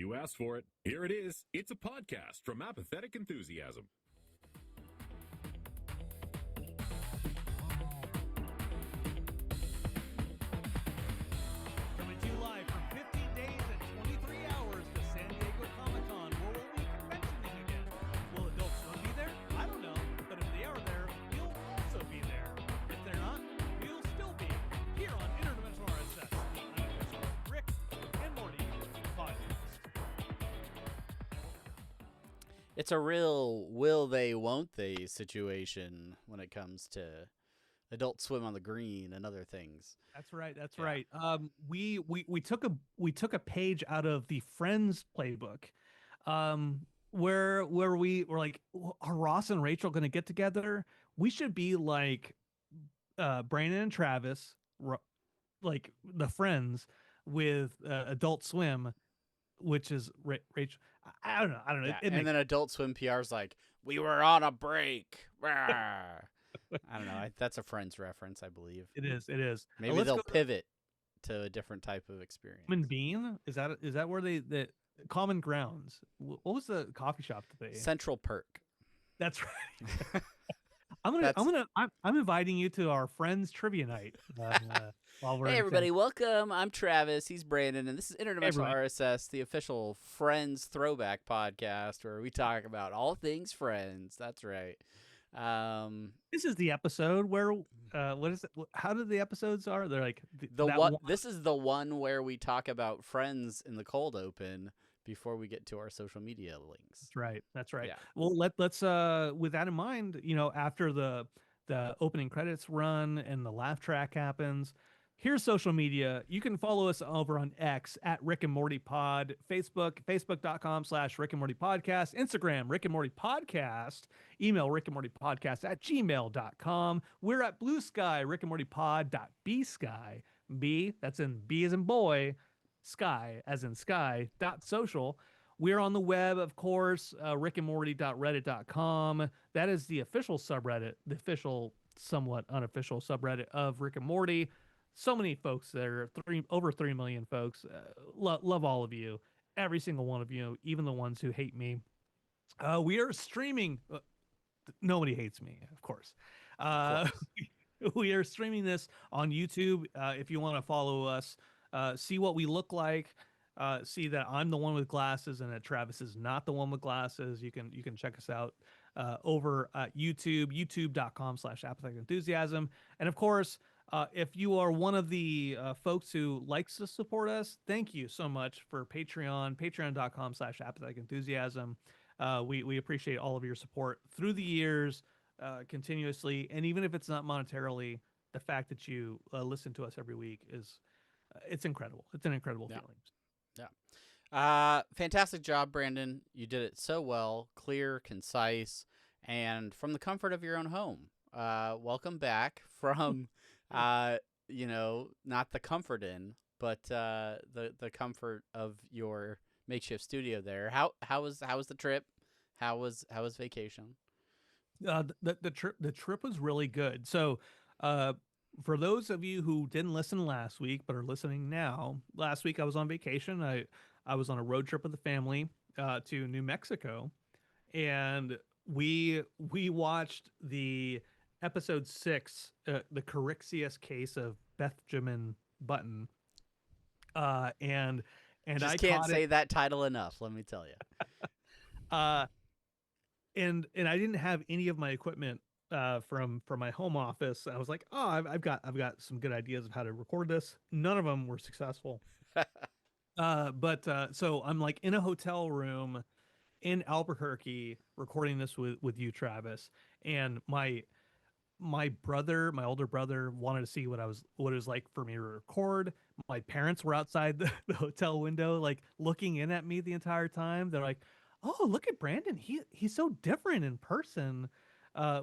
You asked for it. Here it is. It's a podcast from Apathetic Enthusiasm. Coming to you live from 15 days and 23 hours to San Diego Comic-Con, where we'll be conventioning again. Will Adult Swim be there? I don't know. But if they are there, we'll also be there. If they're not, we'll still be here on Interdimensional IRSS, the unofficial Rick and Morty podcast. It's a real will they, won't they situation when it comes to Adult Swim on the Green and other things. That's right. That's Yeah. right. We took a page out of the Friends playbook, where we were like, are Ross and Rachel going to get together? We should be like Brandon and Travis, like the Friends with Adult Swim, which is Rachel. I don't know. Yeah. It And makes then Adult Swim PR's like, we were on a break. Rawr. I don't know. That's a Friends reference, I believe. it is. It is. Maybe Let's they'll go to pivot to a different type of experience. Common Bean. Is that where the Common Grounds? What was the coffee shop that they? Central Perk. That's right. I'm inviting you to our Friends trivia night. While we're Hey in everybody, San- welcome. I'm Travis. He's Brandon, and this is Interdimensional everyone. RSS, the official Friends throwback podcast where we talk about all things Friends. That's right. This is the episode where what is it? How did the episodes are? They're like This is the one where we talk about Friends in the cold open before we get to our social media links. That's right. That's right. Yeah. Well, let's with that in mind, after the opening credits run and the laugh track happens, here's social media. You can follow us over on X at Rick and Morty Pod, Facebook.com/Rick and Morty Podcast, Instagram, Rick and Morty Podcast, email Rick and Morty Podcast at gmail.com. We're at Blue Sky, Rick and Morty Pod.bsky. B, that's in B as in boy, sky as in sky, .social. We're on the web, of course, rickandmorty.reddit.com. That is the official subreddit, the official, somewhat unofficial subreddit of Rick and Morty. So many folks there, over 3 million folks. Love all of you, every single one of you, even the ones who hate me. We are streaming. Nobody hates me, of course. We are streaming this on YouTube. If you want to follow us, see what we look like. See that I'm the one with glasses and that Travis is not the one with glasses. You can check us out over at YouTube, youtube.com/Apathetic Enthusiasm. And of course, if you are one of the folks who likes to support us, thank you so much for Patreon, patreon.com/Apathetic Enthusiasm. We appreciate all of your support through the years, continuously. And even if it's not monetarily, the fact that you listen to us every week it's incredible. It's an incredible feeling. Yeah. Fantastic job, Brandon. You did it so well, clear, concise, and from the comfort of your own home. Welcome back from, not the comfort inn, but the comfort of your makeshift studio there. How was the trip? How was vacation? The trip was really good. So, for those of you who didn't listen last week but are listening now, last week I was on vacation. I was on a road trip with the family to New Mexico, and we watched the episode 6, the Carixius case of Benjamin Button, and Just I can't caught say it. that title enough. Let me tell you. And I didn't have any of my equipment from my home office. I was like, oh, I've got some good ideas of how to record this. None of them were successful. But so I'm like in a hotel room in Albuquerque recording this with you, Travis, and my older brother wanted to see what it was like for me to record. My parents were outside the hotel window, like looking in at me the entire time. They're like, oh, look at Brandon. He's so different in person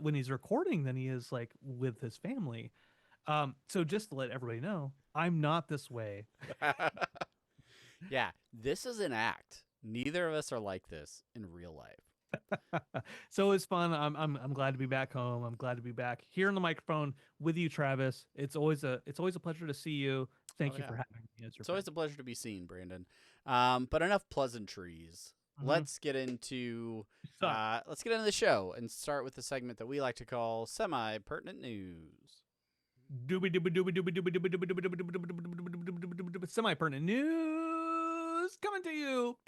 when he's recording than he is like with his family. So just to let everybody know, I'm not this way. Yeah, this is an act. Neither of us are like this in real life. So it's fun. I'm glad to be back home. I'm glad to be back here on the microphone with you, Travis. It's always a pleasure to see you. Thank Oh, you yeah. for having me. It's always a pleasure to be seen, Brandon. But enough pleasantries. Mhm. Let's get into Suck. the show and start with the segment that we like to call semi-pertinent news. Semi-pertinent news coming to you.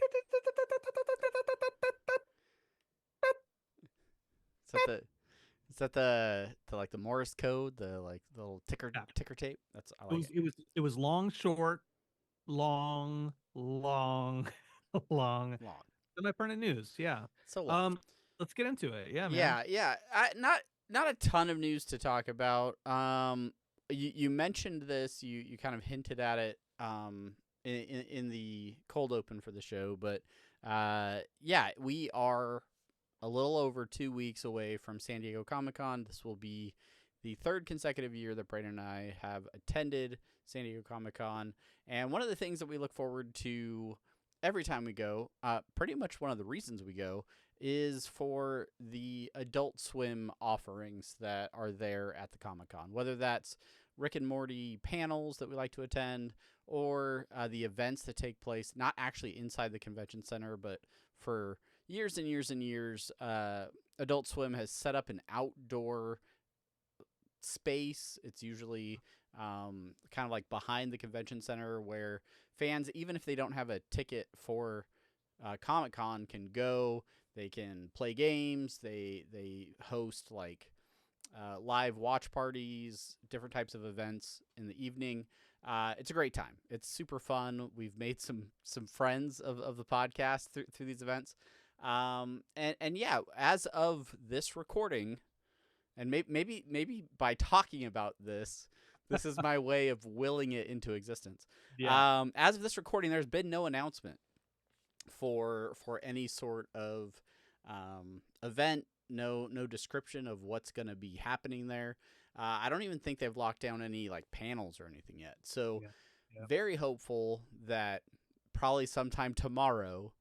Is that the like the Morse code, the like the little ticker tape? That's I like it. It was long, short, long, long, long. Long. Semi-pertinent news. Yeah. So long. Let's get into it. Yeah, man. Yeah. Not a ton of news to talk about. You mentioned this. You kind of hinted at it. In the cold open for the show, but yeah, we are a little over 2 weeks away from San Diego Comic-Con. This will be the third consecutive year that Brandon and I have attended San Diego Comic-Con, and one of the things that we look forward to every time we go, pretty much one of the reasons we go, is for the Adult Swim offerings that are there at the Comic-Con, whether that's Rick and Morty panels that we like to attend, or the events that take place, not actually inside the convention center, but for years and years and years, Adult Swim has set up an outdoor space. It's usually kind of like behind the convention center where fans, even if they don't have a ticket for Comic-Con, can go. They can play games. They host like live watch parties, different types of events in the evening. It's a great time. It's super fun. We've made some friends of the podcast through these events. And yeah, as of this recording, and maybe by talking about this is my way of willing it into existence. Yeah. As of this recording, there's been no announcement for any sort of event. No description of what's going to be happening there. I don't even think they've locked down any like panels or anything yet. So very hopeful that probably sometime tomorrow,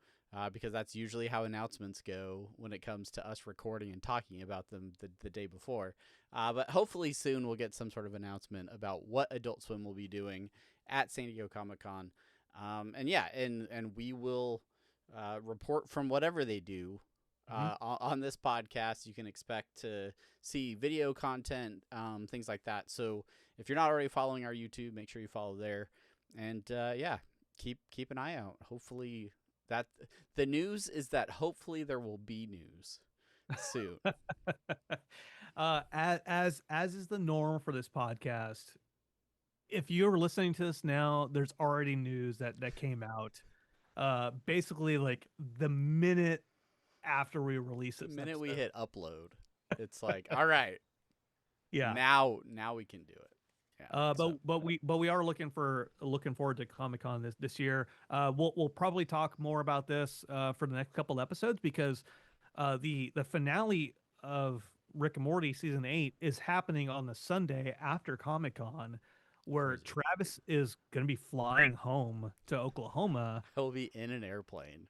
because that's usually how announcements go when it comes to us recording and talking about them the day before. But hopefully soon we'll get some sort of announcement about what Adult Swim will be doing at San Diego Comic-Con. And we will report from whatever they do. On this podcast, you can expect to see video content, things like that. So if you're not already following our YouTube, make sure you follow there. And keep an eye out. Hopefully that the news is that hopefully there will be news soon. As is the norm for this podcast, if you're listening to this now, there's already news that came out. Basically, like the minute after we release it, the minute we hit upload, it's like, all right, yeah, now we can do it. Yeah, but we are looking forward to Comic-Con this year. We'll probably talk more about this for the next couple episodes, because the finale of Rick and Morty season 8 is happening on the Sunday after Comic-Con, where Crazy. Travis is going to be flying home to Oklahoma. He'll be in an airplane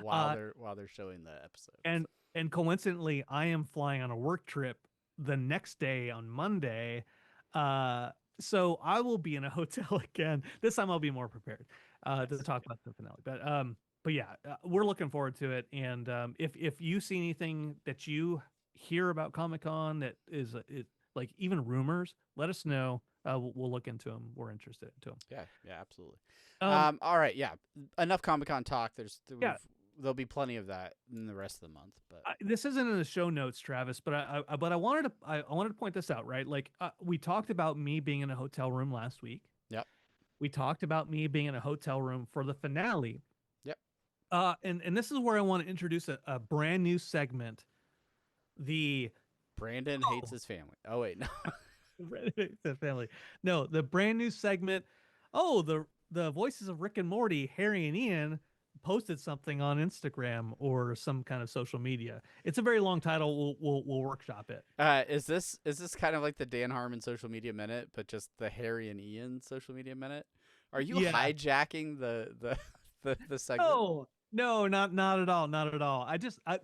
while they're showing the episode. And coincidentally, I am flying on a work trip the next day on Monday. So I will be in a hotel again. This time I'll be more prepared to talk about the finale. But yeah, we're looking forward to it. And if you see anything that you hear about Comic-Con that is like even rumors, let us know. We'll look into them. We're interested into them. Yeah, absolutely. All right, yeah. Enough Comic-Con talk. There'll be plenty of that in the rest of the month. But this isn't in the show notes, Travis. But I wanted to point this out, right? Like we talked about me being in a hotel room last week. Yep. We talked about me being in a hotel room for the finale. Yep. And this is where I want to introduce a brand new segment. Brandon hates his family. Oh wait, no. The family. No, the brand new segment. Oh, the voices of Rick and Morty, Harry and Ian, posted something on Instagram or some kind of social media. It's a very long title. We'll workshop it. Is this kind of like the Dan Harmon social media minute, but just the Harry and Ian social media minute? Are you hijacking the segment? No, not at all. Not at all.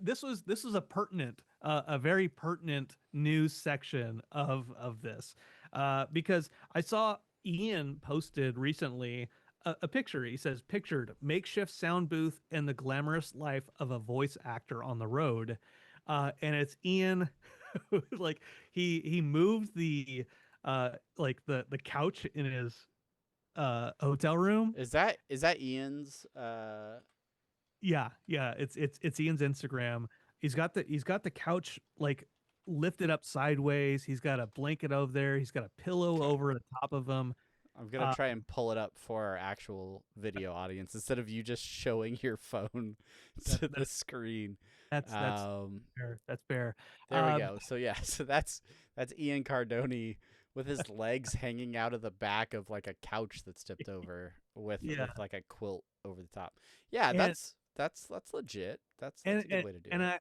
This was a pertinent, a very pertinent news section of this, because I saw Ian posted recently a picture. He says, "Pictured makeshift sound booth and the glamorous life of a voice actor on the road," and it's Ian. Like he moved the like the couch in his hotel room. Is that Ian's? Yeah, it's Ian's Instagram. He's got the couch like lifted up sideways. He's got a blanket over there. He's got a pillow over the top of him. I'm gonna try and pull it up for our actual video audience instead of you just showing your phone to the screen. That's fair. That's fair. There we go. So yeah, so that's Ian Cardone with his legs hanging out of the back of like a couch that's tipped over with like a quilt over the top. Yeah, And- that's legit. That's a and good way to do and it.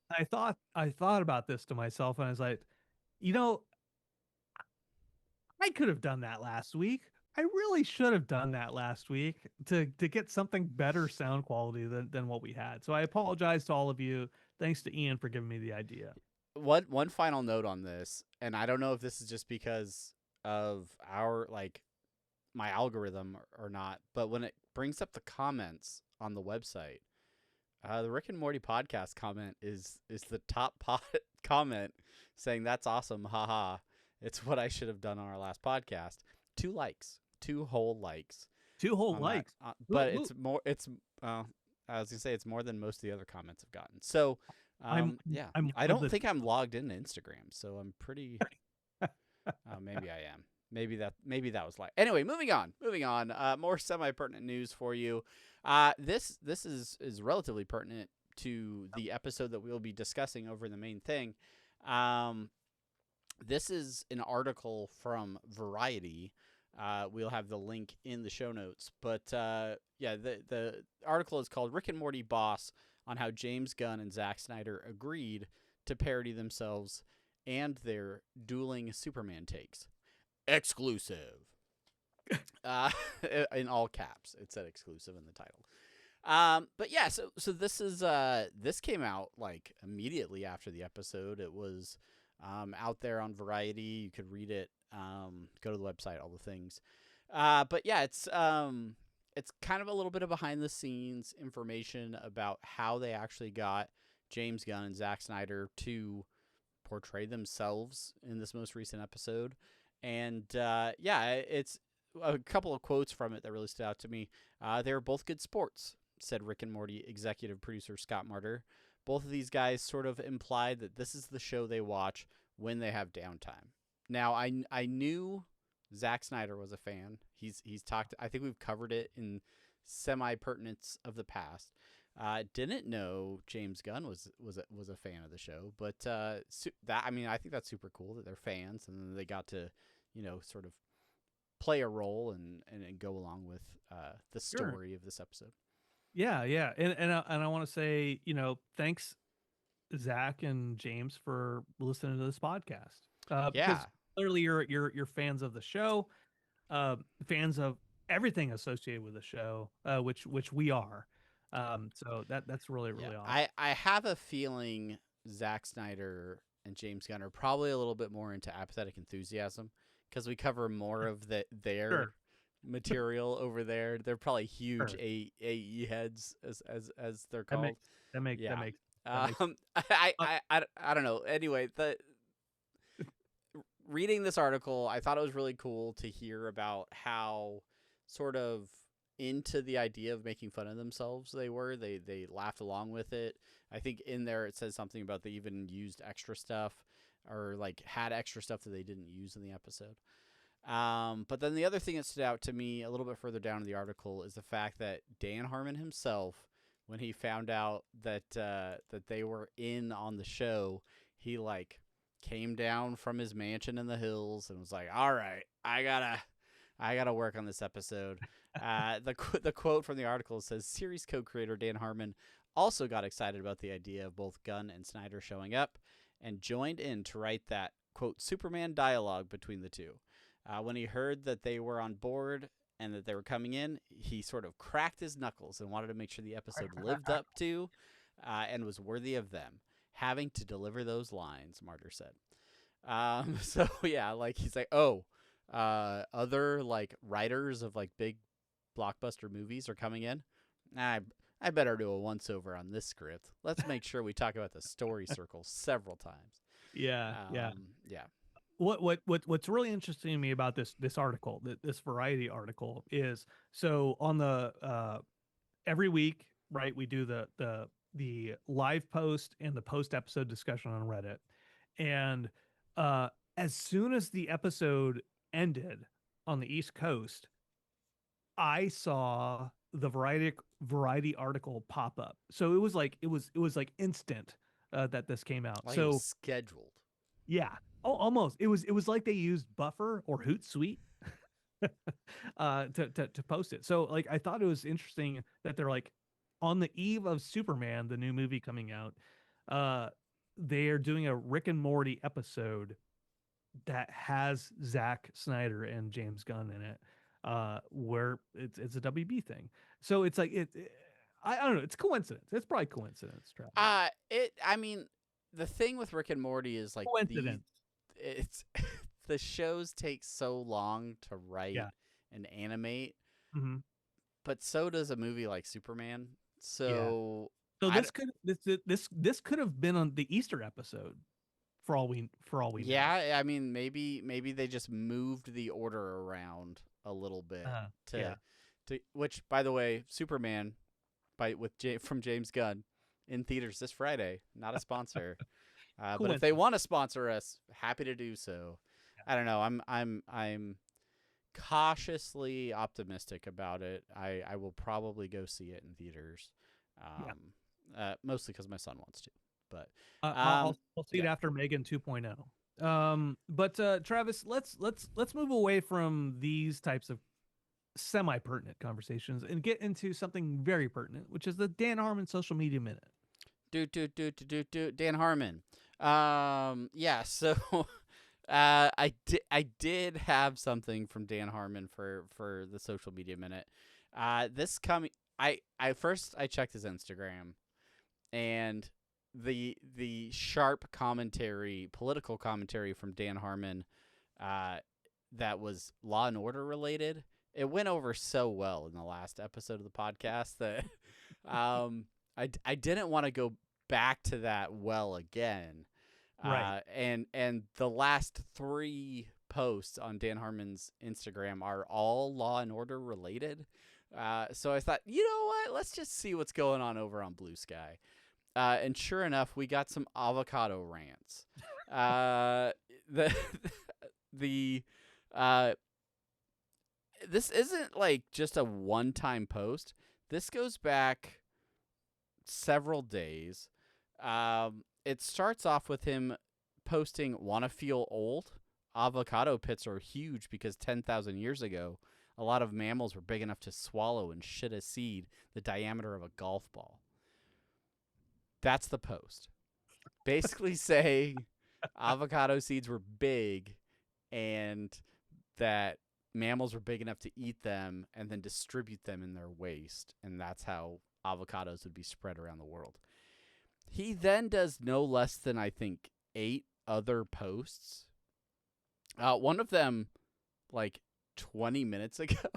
I thought about this to myself, and I was like, you know, I could have done that last week. I really should have done that last week to get something better sound quality than what we had. So I apologize to all of you. Thanks to Ian for giving me the idea. One final note on this, and I don't know if this is just because of our my algorithm or not, but when it brings up the comments on the website, the Rick and Morty podcast comment is the top comment saying that's awesome, haha. It's what I should have done on our last podcast. 2 likes, 2 whole likes. 2 whole on likes. that. But Ooh, it's more. It's I was gonna say it's more than most of the other comments have gotten. So I'm I don't think I'm logged into Instagram, so I'm pretty. Maybe I am. Maybe that was like. Anyway, moving on. More semi-pertinent news for you. This is relatively pertinent to the episode that we'll be discussing over the main thing. This is an article from Variety. We'll have the link in the show notes. But the article is called "Rick and Morty Boss on How James Gunn and Zack Snyder Agreed to Parody Themselves and Their Dueling Superman Takes." Exclusive. In all caps. It said exclusive in the title. But yeah, so this is this came out like immediately after the episode. It was out there on Variety. You could read it. Go to the website, all the things. But yeah, it's kind of a little bit of behind the scenes information about how they actually got James Gunn and Zack Snyder to portray themselves in this most recent episode. And it's a couple of quotes from it that really stood out to me. They were both good sports, said Rick and Morty executive producer Scott Marder. Both of these guys sort of implied that this is the show they watch when they have downtime. Now, I knew Zack Snyder was a fan. He's talked. I think we've covered it in semi-pertinence of the past. Didn't know James Gunn was a fan of the show, but I think that's super cool that they're fans and then they got to, sort of play a role and go along with the story of this episode. Yeah, and I want to say, thanks, Zach and James, for listening to this podcast. Because clearly you're fans of the show, fans of everything associated with the show, which we are. So that's really awesome. I have a feeling Zack Snyder and James Gunn are probably a little bit more into Apathetic Enthusiasm because we cover more of their material over there. They're probably huge AE heads as they're called. That makes I don't know. Anyway, reading this article, I thought it was really cool to hear about how sort of into the idea of making fun of themselves they were. They laughed along with it. I think in there it says something about they even used extra stuff or like had extra stuff that they didn't use in the episode. But then the other thing that stood out to me a little bit further down in the article is the fact that Dan Harmon himself, when he found out that they were in on the show, he like came down from his mansion in the hills and was like, "All right, I gotta work on this episode." The quote from the article says, series co-creator Dan Harmon also got excited about the idea of both Gunn and Snyder showing up and joined in to write that, quote, Superman dialogue between the two. When he heard that they were on board and that they were coming in, he sort of cracked his knuckles and wanted to make sure the episode lived up to and was worthy of them having to deliver those lines, Martyr said. So yeah, like he's like, "Oh, other like writers of like big blockbuster movies are coming in. I better do a once over on this script. Let's make sure we talk about the story circle several times. Yeah, yeah. Yeah. What's really interesting to me about this article, this Variety article, is so on the every week, right? We do the live post and the post episode discussion on Reddit, and as soon as the episode ended on the East Coast, I saw the Variety article pop up. So it was like instant that this came out. Like it So was scheduled. yeah. Oh, almost. It was like they used Buffer or Hootsuite to post it. So like I thought it was interesting that they're like on the eve of Superman, the new movie coming out, they are doing a Rick and Morty episode that has Zack Snyder and James Gunn in it, where it's a WB thing. So it's like I don't know. It's coincidence. It's probably coincidence, Travis. I mean, the thing with Rick and Morty is like Coincidence. It's the shows take so long to write Yeah. and animate, Mm-hmm. but so does a movie like Superman. So So this could have been on the Easter episode, for all we know. yeah, I mean maybe they just moved the order around a little bit to which, by the way, Superman from James Gunn in theaters this Friday. Not a sponsor, but if they want to sponsor us, happy to do so. I don't know. I'm cautiously optimistic about it. I will probably go see it in theaters, mostly because my son wants to. But I'll see it after Megan 2.0. But Travis, let's move away from these types of semi-pertinent conversations and get into something very pertinent, which is the Dan Harmon social media minute. Dan Harmon. Yeah, so I did have something from Dan Harmon for the social media minute. This coming I first checked his Instagram, and the sharp commentary, political commentary from Dan Harmon that was Law and Order related. It went over so well in the last episode of the podcast that I didn't want to go back to that well again. Right. And the last 3 posts on Dan Harmon's Instagram are all Law and Order related. So I thought, you know what? Let's just see what's going on over on Blue Sky. And sure enough, we got some avocado rants. This isn't like just a one-time post. This goes back several days. It starts off with him posting, "Wanna feel old? Avocado pits are huge because 10,000 years ago, a lot of mammals were big enough to swallow and shit a seed the diameter of a golf ball." That's the post. Basically saying avocado seeds were big and that mammals were big enough to eat them and then distribute them in their waste. And that's how avocados would be spread around the world. He then does no less than, I think, 8 other posts. One of them, like 20 minutes ago.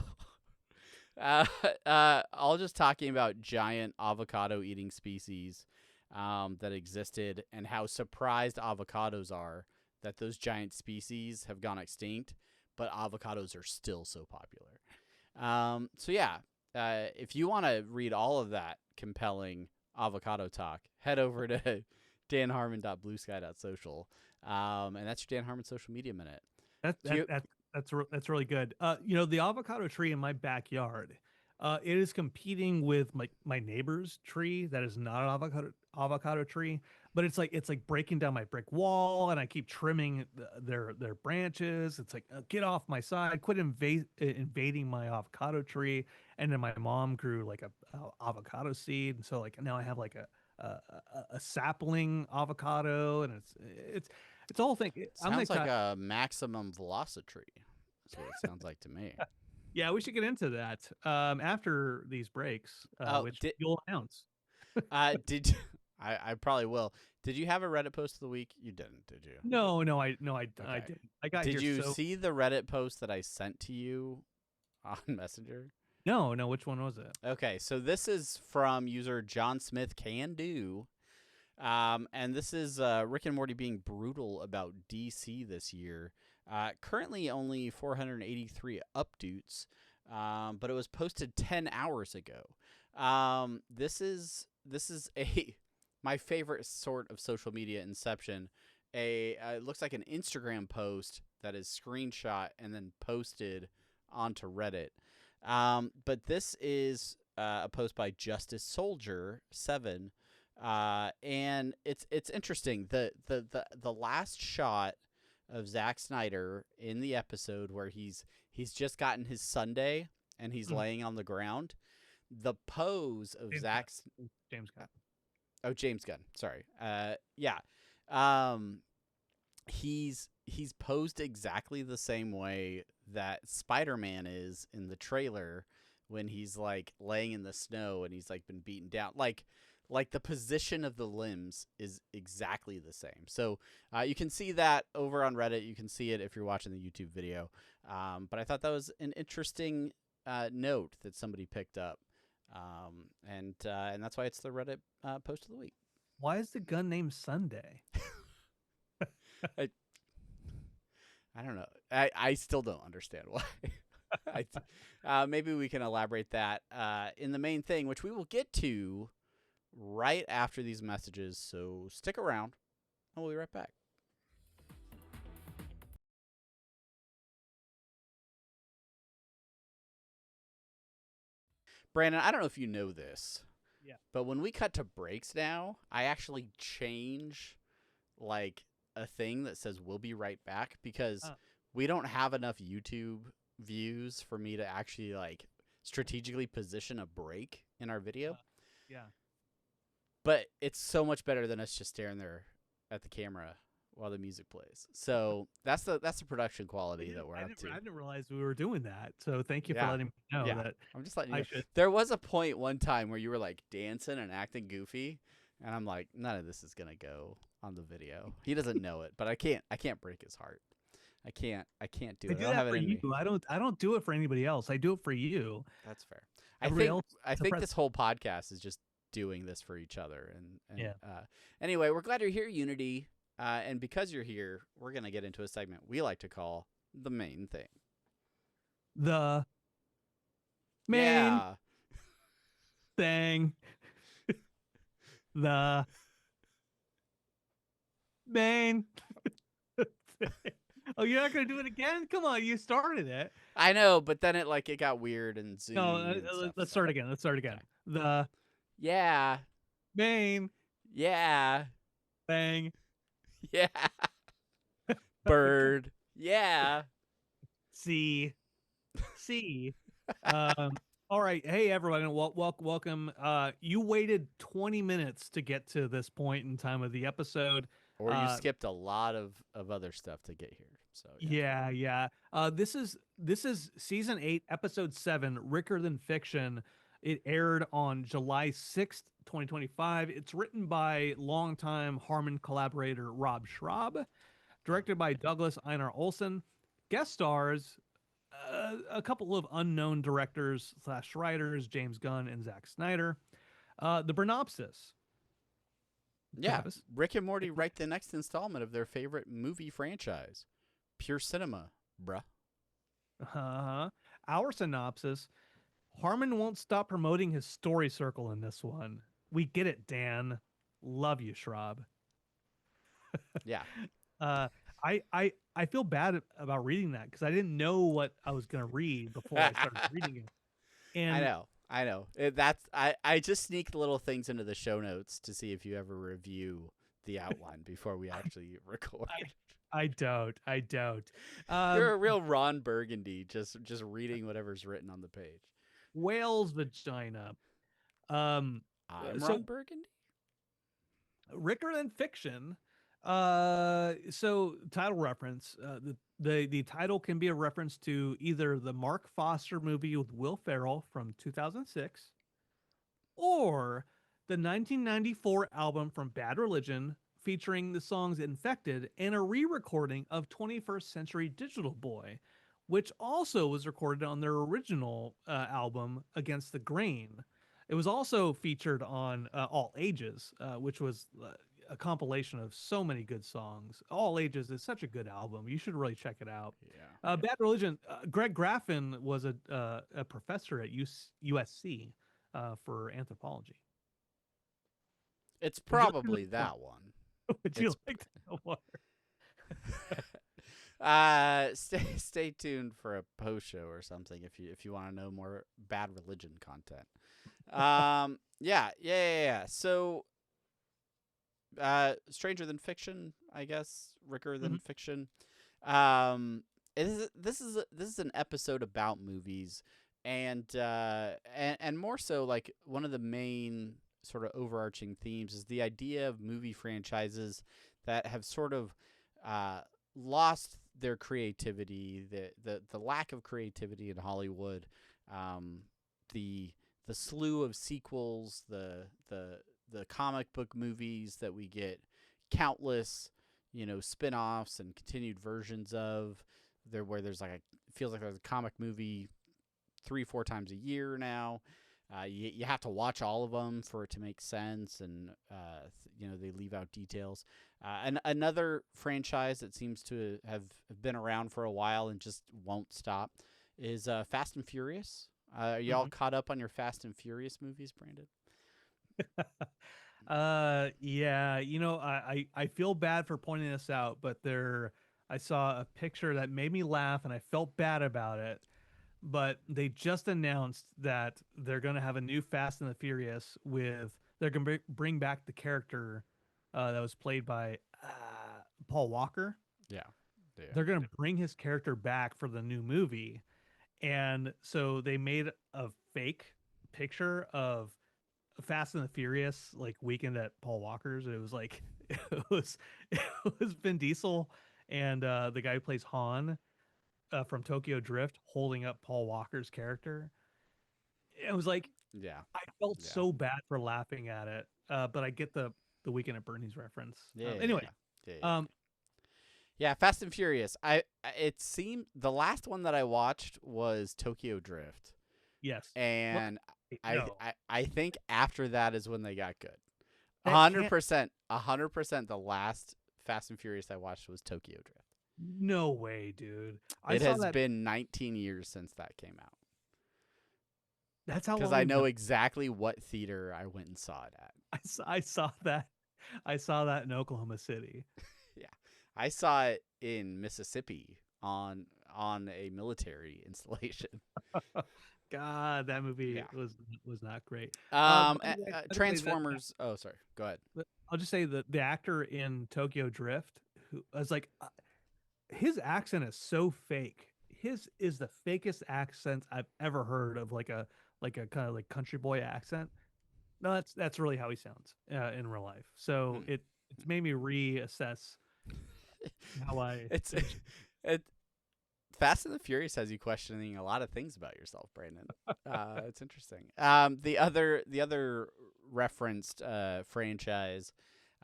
All just talking about giant avocado eating species that existed and how surprised avocados are that those giant species have gone extinct, but avocados are still so popular. So yeah, if you want to read all of that compelling avocado talk, head over to danharmon.bluesky.social, and that's your Dan Harmon social media minute. That's really good. The avocado tree in my backyard, it is competing with my neighbor's tree that is not an avocado tree, but it's like breaking down my brick wall, and I keep trimming their branches. It's like, get off my side, quit invading my avocado tree. And then my mom grew like a avocado seed, and so like now I have like a sapling avocado, and it's a whole thing. Sounds like a maximum velocity. That's what it sounds like to me. Yeah, we should get into that after these breaks, which you'll announce. I probably will. Did you have a Reddit post of the week? You didn't, did you? No, I Okay. didn't. I got Did here you so see the Reddit post that I sent to you on Messenger? no. Which one was it? Okay, so this is from user John Smith Can Do. And this is Rick and Morty being brutal about DC this year. Currently only 483 updates, but it was posted 10 hours ago. This is a my favorite sort of social media inception. It looks like an Instagram post that is screenshot and then posted onto Reddit. But this is a post by Justice Soldier 7. And it's interesting. The last shot of Zack Snyder in the episode where he's just gotten his sundae and he's laying on the ground. The pose of James Gunn. Oh, James Gunn. Sorry. Yeah. He's posed exactly the same way that Spider-Man is in the trailer when he's like laying in the snow and he's like been beaten down. Like the position of the limbs is exactly the same. So you can see that over on Reddit. You can see it if you're watching the YouTube video. But I thought that was an interesting note that somebody picked up. And that's why it's the Reddit post of the week. Why is the gun named Sunday? I don't know. I still don't understand why. Maybe we can elaborate that in the main thing, which we will get to right after these messages. So stick around, and we'll be right back. Brandon, I don't know if you know this. Yeah. But when we cut to breaks now, I actually change like a thing that says we'll be right back because we don't have enough YouTube views for me to actually like strategically position a break in our video. Yeah. But it's so much better than us just staring there at the camera while the music plays. So that's the production quality that we're up to. I didn't realize we were doing that. So thank you for letting me know that. I'm just letting you know. There was a point one time where you were like dancing and acting goofy, and I'm like, none of this is gonna go on the video. He doesn't know it, but I can't break his heart. I can't do it. I do that for you. I don't do it for anybody else. I do it for you. That's fair. I think this whole podcast is just doing this for each other. And anyway, we're glad you're here, Unity. And because you're here, we're gonna get into a segment we like to call the main thing. The main thing. The main. Oh, you're not gonna do it again? Come on, you started it. I know, but then it got weird and zoomy. No, let's start again. Okay. The main thing. Yeah. Bird. Yeah. See. All right. Hey, everyone. Welcome. You waited 20 minutes to get to this point in time of the episode. Or you skipped a lot of other stuff to get here. So yeah. This is season 8, episode 7, Ricker Than Fiction. It aired on July 6th, 2025. It's written by longtime Harmon collaborator Rob Schraub, directed by Douglas Einar Olson. Guest stars a couple of unknown directors / writers, James Gunn and Zack Snyder. The Bernopsis. Yeah, Rick and Morty write the next installment of their favorite movie franchise, Pure Cinema, bruh. Our synopsis: Harmon won't stop promoting his story circle in this one. We get it, Dan. Love you, Schraub. Yeah. I feel bad about reading that because I didn't know what I was gonna read before I started reading it. And I know. I just sneak little things into the show notes to see if you ever review the outline before we actually record. I don't. You're a real Ron Burgundy, just reading whatever's written on the page. Whale's vagina. I'm Ron Burgundy. Ricker Than Fiction. So title reference. The title can be a reference to either the Mark Foster movie with Will Ferrell from 2006, or the 1994 album from Bad Religion, featuring the songs Infected and a re-recording of 21st Century Digital Boy, which also was recorded on their original album Against the Grain. It was also featured on All Ages, which was a compilation of so many good songs. All Ages is such a good album. You should really check it out. Yeah. Bad Religion, Greg Graffin was a professor at USC for anthropology. It's probably that one. Would you like to know more? Stay tuned for a post show or something if you want to know more Bad Religion content. Yeah. So, Stranger Than Fiction, I guess, Ricker Than Fiction. This is an episode about movies, and more so, like, one of the main sort of overarching themes is the idea of movie franchises that have sort of lost their creativity, the lack of creativity in Hollywood, the slew of sequels, the comic book movies that we get countless, spin-offs and continued versions of, where there's it feels like there's a comic movie 3-4 times a year now. You have to watch all of them for it to make sense, and they leave out details. And another franchise that seems to have been around for a while and just won't stop is Fast and Furious. Are y'all caught up on your Fast and Furious movies, Brandon? Yeah, I feel bad for pointing this out, but I saw a picture that made me laugh and I felt bad about it. But they just announced that they're going to have a new Fast and the Furious they're going to bring back the character that was played by Paul Walker. Yeah. They're going to bring his character back for the new movie. And so they made a fake picture of Fast and the Furious, like Weekend at Paul Walker's. It was like, it was Vin Diesel and the guy who plays Han from Tokyo Drift holding up Paul Walker's character. It was like, I felt so bad for laughing at it, but I get the Weekend at Bernie's reference. Anyway, Fast and Furious. It seemed the last one that I watched was Tokyo Drift. Yes, and I think after that is when they got good. 100%. The last Fast and Furious I watched was Tokyo Drift. No way, dude. It has been 19 years since that came out. That's how long. Because I know exactly what theater I went and saw it at. I saw that. I saw that in Oklahoma City. Yeah, I saw it in Mississippi on a military installation. God, that movie was not great. Transformers. Oh, sorry. Go ahead. I'll just say that the actor in Tokyo Drift, who I was like, his accent is so fake. His is the fakest accent I've ever heard of, like a kind of like country boy accent. No, that's really how he sounds in real life. So it's made me reassess how I. Fast and the Furious has you questioning a lot of things about yourself, Brandon. It's interesting. The other referenced franchise,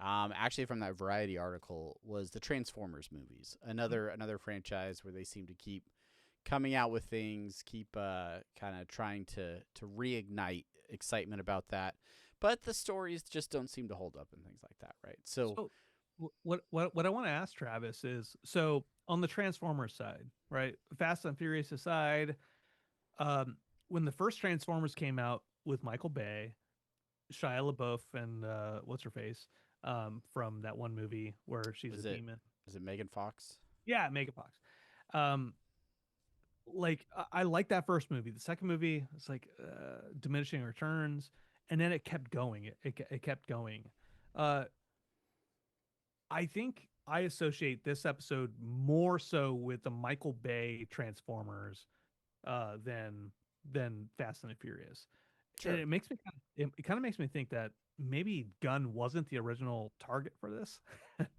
actually from that Variety article, was the Transformers movies. Another franchise where they seem to keep coming out with things, keep kind of trying to reignite excitement about that, but the stories just don't seem to hold up and things like that, right? So what I want to ask Travis is, so on the Transformers side, right, Fast and Furious aside, when the first Transformers came out with Michael Bay, Shia LaBeouf, and what's her face from that one movie where she's a demon. Is it Megan Fox? Yeah, Megan Fox. I like that first movie. The second movie, it's like diminishing returns, and then it kept going. It kept going. I think I associate this episode more so with the Michael Bay Transformers than Fast and the Furious. Sure. And it makes me it kind of makes me think that maybe Gunn wasn't the original target for this.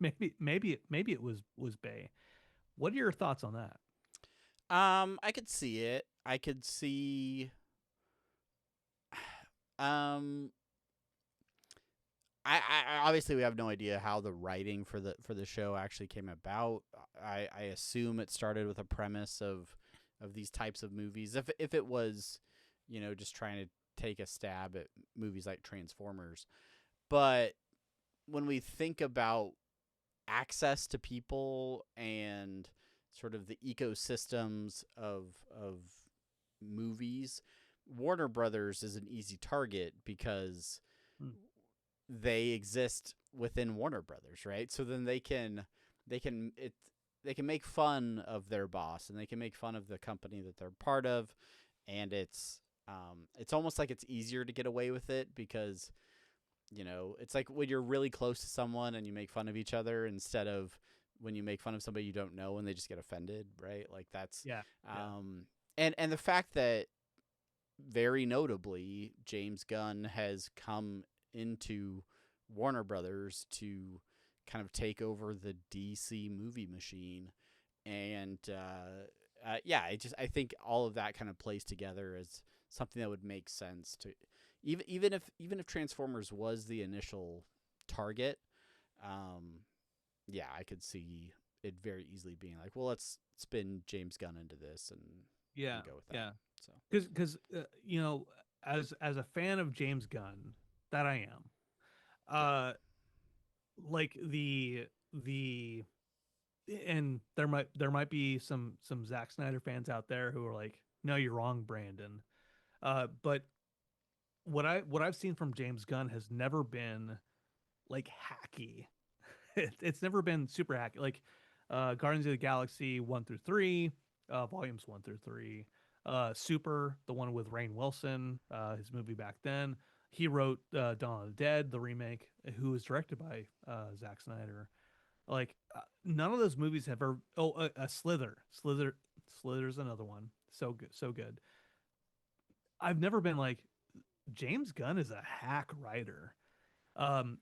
maybe it was Bay. What are your thoughts on that? I could see it. I could see I obviously we have no idea how the writing for the show actually came about. I assume it started with a premise of these types of movies. If it was, just trying to take a stab at movies like Transformers, but when we think about access to people and sort of the ecosystems of movies, Warner Brothers is an easy target because they exist within Warner Brothers, right? So then they can make fun of their boss, and they can make fun of the company that they're part of, and it's almost like it's easier to get away with it because it's like when you're really close to someone and you make fun of each other instead of when you make fun of somebody you don't know and they just get offended, right? Like that's and the fact that very notably James Gunn has come into Warner Brothers to kind of take over the DC movie machine, and I think all of that kind of plays together as something that would make sense to even if Transformers was the initial target. I could see it very easily being like, well, let's spin James Gunn into this and go with that. Yeah. So Because as a fan of James Gunn that I am, like the and there might be some Zack Snyder fans out there who are like, no, you're wrong, Brandon. But what I've seen from James Gunn has never been like hacky. It's never been super hacky. Like Guardians of the Galaxy 1 through 3, volumes 1 through 3, Super, the one with Rainn Wilson, his movie back then. He wrote Dawn of the Dead, the remake, who was directed by Zack Snyder. Like none of those movies have ever. Oh, Slither's another one. So good, so good. I've never been like, James Gunn is a hack writer.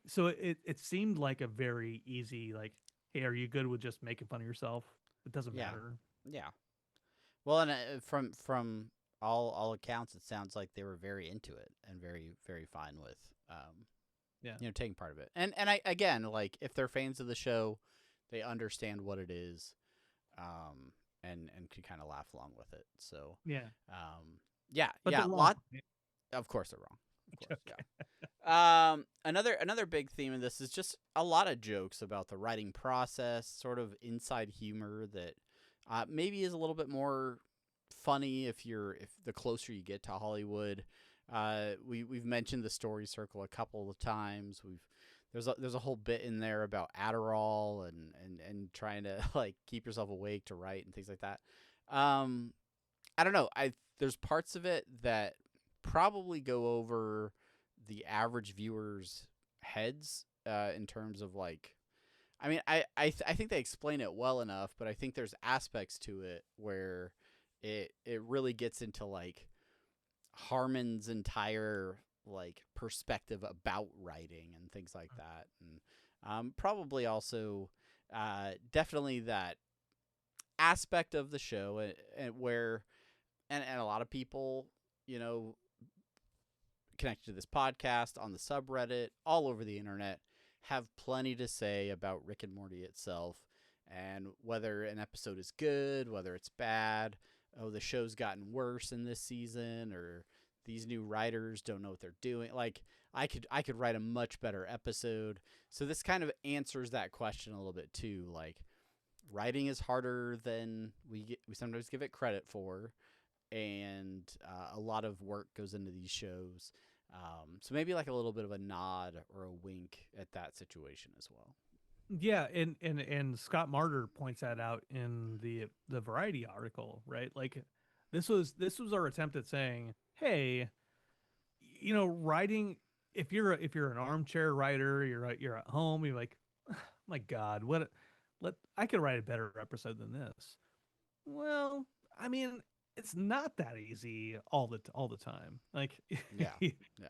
So it seemed like a very easy, like, hey, are you good with just making fun of yourself? It doesn't matter. Yeah. Well, and from all accounts, it sounds like they were very into it and very, very fine with taking part of it. And I again, like, if they're fans of the show, they understand what it is, and can kind of laugh along with it. So But a lot. Of course they're wrong. Of course, yeah. Another big theme of this is just a lot of jokes about the writing process, sort of inside humor that maybe is a little bit more funny if the closer you get to Hollywood. We've mentioned the story circle a couple of times. There's a whole bit in there about Adderall and trying to like keep yourself awake to write and things like that. I don't know. There's parts of it that probably go over the average viewer's heads in terms of like, I mean, I think they explain it well enough, but I think there's aspects to it where it really gets into like Harmon's entire like perspective about writing and things like that, and probably also definitely that aspect of the show and where and a lot of people connected to this podcast on the subreddit all over the internet have plenty to say about Rick and Morty itself and whether an episode is good, whether it's bad. Oh, the show's gotten worse in this season, or these new writers don't know what they're doing. Like I could write a much better episode. So this kind of answers that question a little bit too. Like writing is harder than we sometimes give it credit for, and a lot of work goes into these shows. So maybe like a little bit of a nod or a wink at that situation as well. Yeah, and Scott Martyr points that out in the Variety article, right? Like this was our attempt at saying, hey, writing, if you're an armchair writer, you're at home, you're like, oh my God, I could write a better episode than this. Well, I mean, it's not that easy all the time. Like,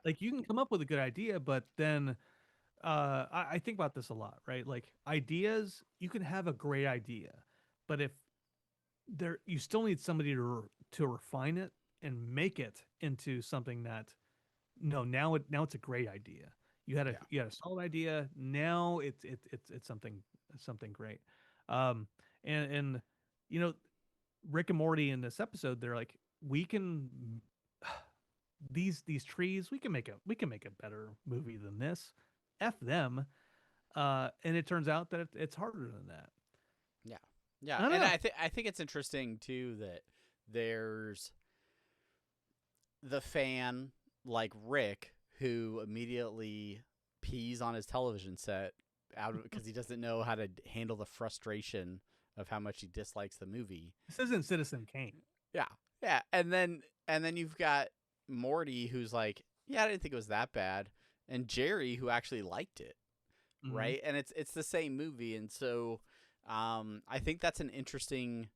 like you can come up with a good idea, but then I think about this a lot, right? Like ideas, you can have a great idea, but if you still need somebody to refine it and make it into something that now it's a great idea. You had a solid idea. Now it's something great. Um, and you know, Rick and Morty in this episode, they're like, we can these trees, we can make a better movie than this. F them. And it turns out that it's harder than that. Yeah. Yeah. I don't And know. I think it's interesting too that there's the fan like Rick who immediately pees on his television set because he doesn't know how to handle the frustration of how much he dislikes the movie. This isn't Citizen Kane. Yeah. Yeah. And then you've got Morty who's like, yeah, I didn't think it was that bad. And Jerry who actually liked it. Mhm. Right. And it's the same movie. And so I think that's an interesting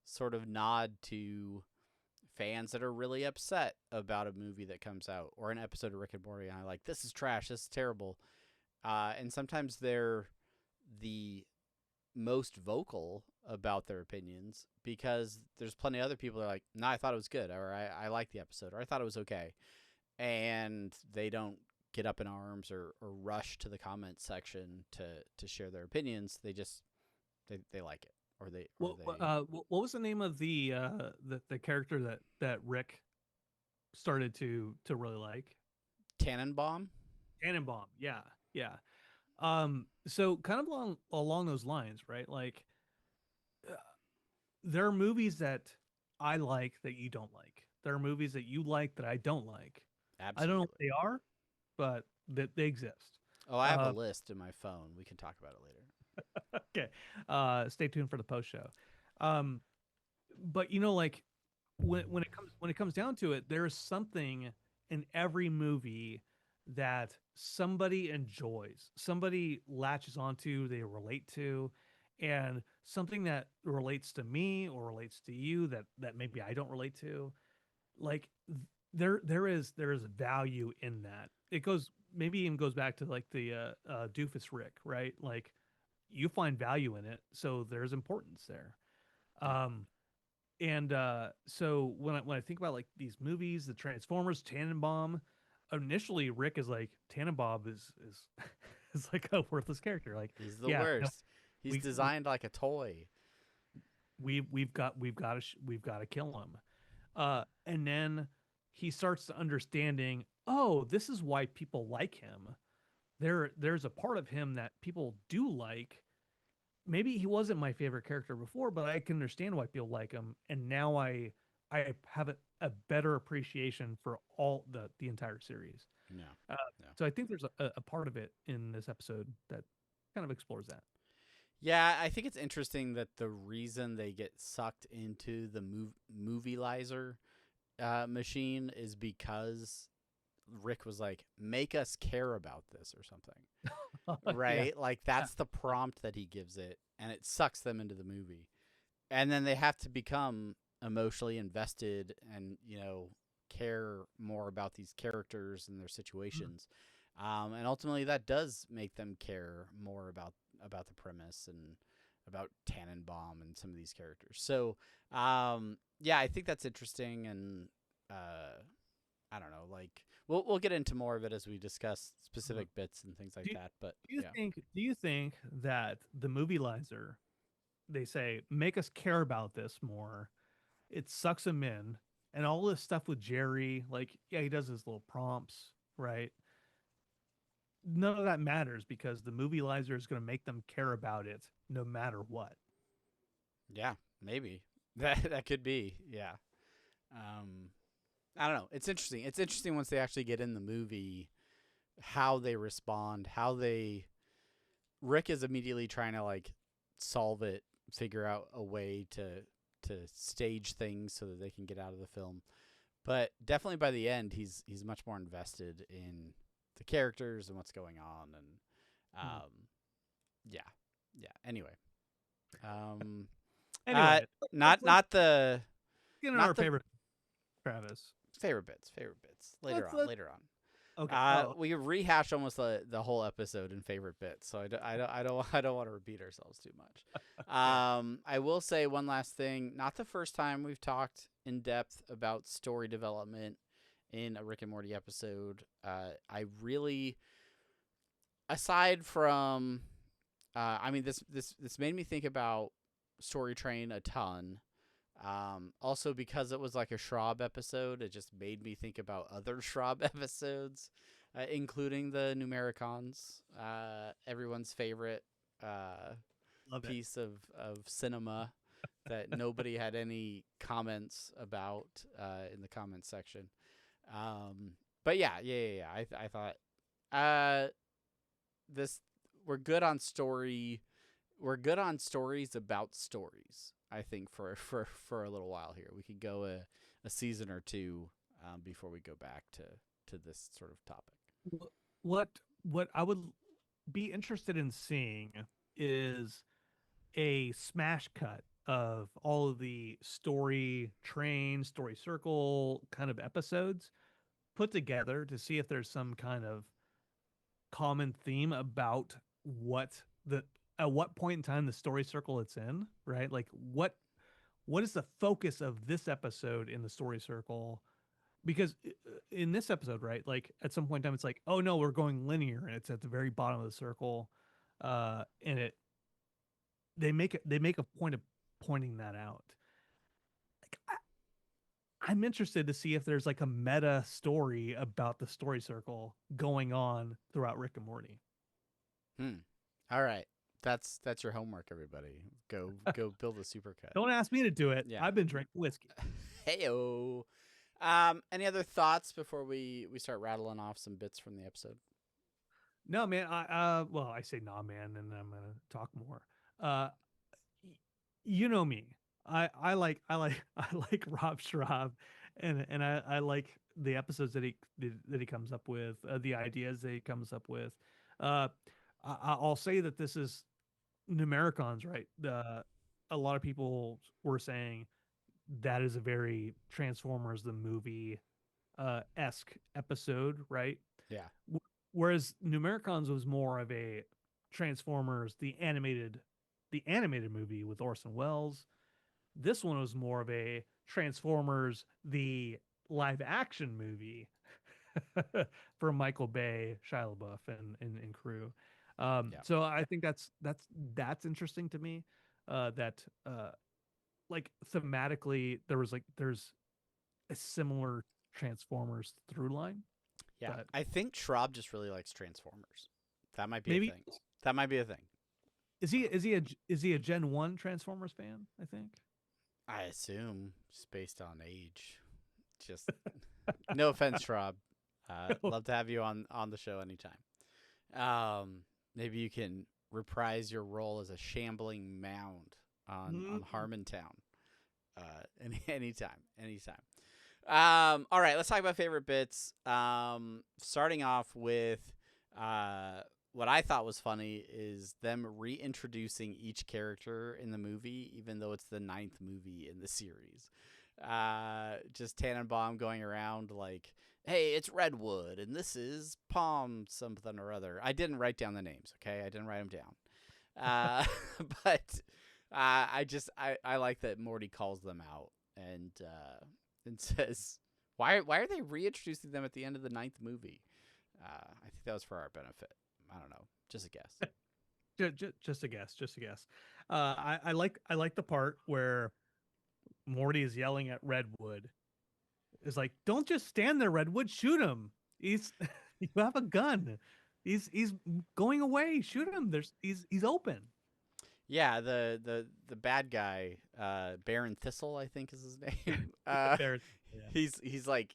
sort of nod to fans that are really upset about a movie that comes out or an episode of Rick and Morty. And I like, this is trash. This is terrible. And sometimes they're the most vocal about their opinions because there's plenty of other people that are like, no, I thought it was good, or I liked the episode, or I thought it was okay. And they don't get up in arms or rush to the comments section to share their opinions. They just, they like it. Or they, What was the name of the character that Rick started to really like? Tannenbaum. Tannenbaum. Yeah. Yeah. So kind of along those lines, right? Like, there are movies that I like that you don't like. There are movies that you like that I don't like. Absolutely. I don't know what they are, but that they exist. Oh, I have a list in my phone. We can talk about it later. Okay. Stay tuned for the post show. But like when it comes down to it, there's something in every movie that somebody enjoys, somebody latches onto, they relate to, and something that relates to me or relates to you that maybe I don't relate to. Like there is value in that. It maybe even goes back to like the Doofus Rick, right? Like you find value in it, so there's importance there. So when I think about like these movies, the Transformers, Tannenbaum, initially Rick is like, Tannenbaum is is like a worthless character. Like He's the worst. He's designed like a toy. We've got to kill him. And then he starts to understanding, oh, this is why people like him. There's a part of him that people do like. Maybe he wasn't my favorite character before, but I can understand why people like him. And now I have a better appreciation for all the entire series. Yeah. So I think there's a part of it in this episode that kind of explores that. Yeah, I think it's interesting that the reason they get sucked into the movielizer machine is because Rick was like, make us care about this or something. Right? Yeah. Like that's the prompt that he gives it, and it sucks them into the movie. And then they have to become emotionally invested and, care more about these characters and their situations. And ultimately that does make them care more about the premise and about Tannenbaum and some of these characters. So, yeah, I think that's interesting. And, I don't know, like we'll get into more of it as we discuss specific bits and things like that. But do you think that the movielizer, they say, make us care about this more, it sucks him in, and all this stuff with Jerry, like, yeah, he does his little prompts, right? None of that matters because the movielizer is going to make them care about it no matter what. Yeah, maybe that could be. Yeah. I don't know. It's interesting. It's interesting once they actually get in the movie, how they respond, Rick is immediately trying to like solve it, figure out a way to stage things so that they can get out of the film. But definitely by the end, he's much more invested in the characters and what's going on. And, yeah. Anyway, not the, Get our favorite, Travis. Favorite bits later on. Okay. We rehash almost the whole episode in favorite bits, so I don't want to repeat ourselves too much. I will say one last thing. Not the first time we've talked in depth about story development in a Rick and Morty episode. I really aside from, I mean, this made me think about Story Train a ton. Also, because it was like a Schraub episode, it just made me think about other Schraub episodes, including the Numericons, everyone's favorite Love it. piece of cinema that nobody had any comments about in the comments section. But yeah. I thought this we're good on story. We're good on stories about stories. I think for a little while here, we could go a season or two before we go back to this sort of topic. What I would be interested in seeing is a smash cut of all of the story train, story circle kind of episodes put together to see if there's some kind of common theme about at what point in time the story circle it's in, right? Like what is the focus of this episode in the story circle? Because in this episode, right, like at some point in time it's like, oh no, we're going linear and it's at the very bottom of the circle. And they make a point of pointing that out. Like I'm interested to see if there's like a meta story about the story circle going on throughout Rick and Morty. All right. That's your homework, everybody. Go build a supercut. Don't ask me to do it. Yeah. I've been drinking whiskey. Heyo. Any other thoughts before we start rattling off some bits from the episode? No, man. I say nah, man, and I'm gonna talk more. You know me. I like Rob Schraub, and I like the episodes that he comes up with, the ideas that he comes up with. I'll say that this is Numericons, right? A lot of people were saying that is a very Transformers the movie esque episode, right? Yeah. Whereas Numericons was more of a Transformers the animated movie with Orson Welles. This one was more of a Transformers the live action movie for Michael Bay, Shia LaBeouf, and crew. So I think that's interesting to me. That like thematically there's a similar Transformers through line. Yeah, but I think Schraub just really likes Transformers. That might be maybe a thing. That might be a thing. Is he a Gen 1 Transformers fan, I think? I assume, just based on age. Just no offense, Schraub. Love to have you on the show anytime. Maybe you can reprise your role as a shambling mound on Harmontown. Anytime. All right, let's talk about favorite bits. Starting off with what I thought was funny is them reintroducing each character in the movie, even though it's the 9th movie in the series. Just Tannenbaum going around like, hey, it's Redwood, and this is Palm something or other. I didn't write down the names, okay? I didn't write them down. But I like that Morty calls them out and says, why are they reintroducing them at the end of the 9th movie? I think that was for our benefit. I don't know. Just a guess. Just a guess. I like the part where Morty is yelling at Redwood. It's like, don't just stand there, Redwood. Shoot him. You have a gun. He's going away. Shoot him. He's open. Yeah, the bad guy, Baron Thistle, I think is his name. He's like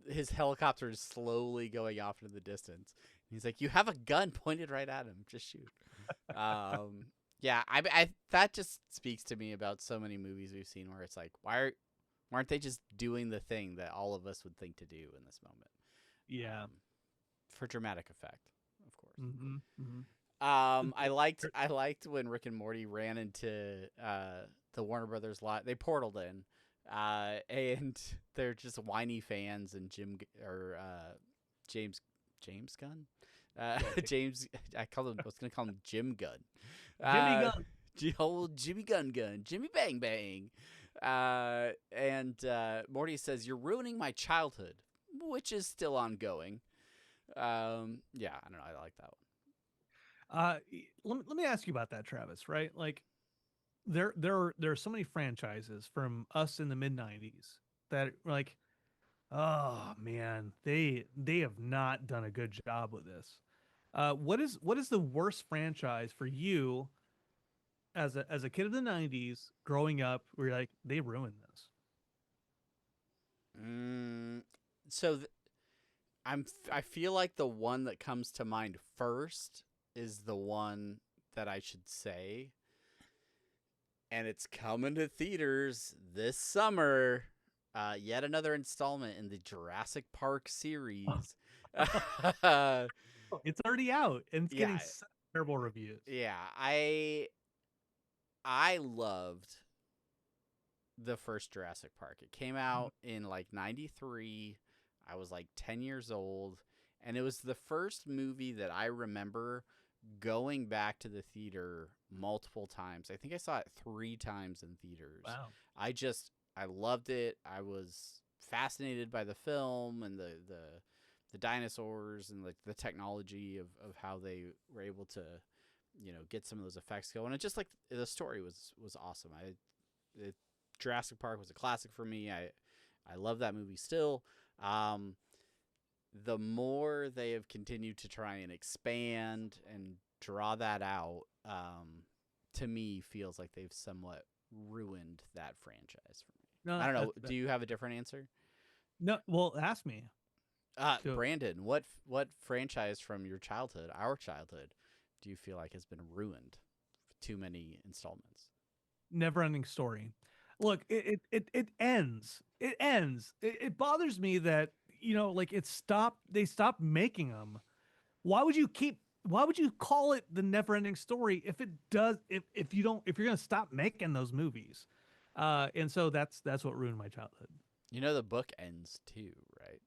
his helicopter is slowly going off into the distance. He's like, you have a gun pointed right at him. Just shoot. Yeah, I that just speaks to me about so many movies we've seen where it's like, why aren't they just doing the thing that all of us would think to do in this moment? Yeah, for dramatic effect, of course. Mm-hmm, mm-hmm. I liked when Rick and Morty ran into the Warner Brothers lot. They portaled in, and they're just whiny fans and James Gunn. James, I was gonna call him Jim Gunn. Jimmy Gunn. Old Jimmy Gunn, Jimmy Bang Bang. And Morty says, "You're ruining my childhood," which is still ongoing. Yeah, I don't know. I like that one. Let me ask you about that, Travis. Right, like there are so many franchises from us in the mid '90s that like, oh man, they have not done a good job with this. What is the worst franchise for you as a kid of the '90s growing up? Where you're like they ruined this. Mm, so I feel like the one that comes to mind first is the one that I should say, and it's coming to theaters this summer. Yet another installment in the Jurassic Park series. It's already out and it's getting Yeah, such terrible reviews. yeah. I loved the first Jurassic Park. It came out in like '93. I was like 10 years old, and it was the first movie that I remember going back to the theater multiple times. I think I saw it 3 times in theaters. Wow. I loved it. I was fascinated by the film and the dinosaurs and like the technology of how they were able to, get some of those effects going. And just like the story was awesome. Jurassic Park was a classic for me. I love that movie still. The more they have continued to try and expand and draw that out, to me feels like they've somewhat ruined that franchise for me. No, I don't know. Do you have a different answer? No, well, ask me. Go. Brandon, what franchise from your childhood, our childhood, do you feel like has been ruined? Too many installments. Never-ending story. Look, it ends. It ends. It bothers me that like it stopped. They stopped making them. Why would you call it the never-ending story if it does? If you're gonna stop making those movies, and so that's what ruined my childhood. The book ends too, right?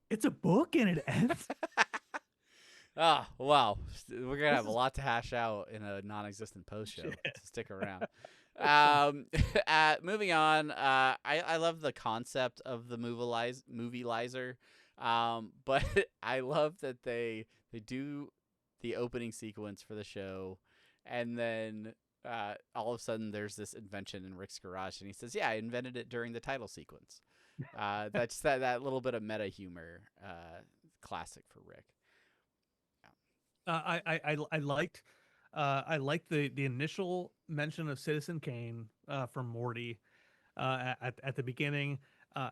It's a book and it ends. Oh, wow. We're going to have a lot to hash out in a non-existent post show. So stick around. Moving on, I love the concept of the movie-lizer, but I love that they do the opening sequence for the show, and then all of a sudden there's this invention in Rick's garage, and he says, yeah, I invented it during the title sequence. That's that little bit of meta humor, classic for Rick. I liked the initial mention of Citizen Kane from Morty at the beginning,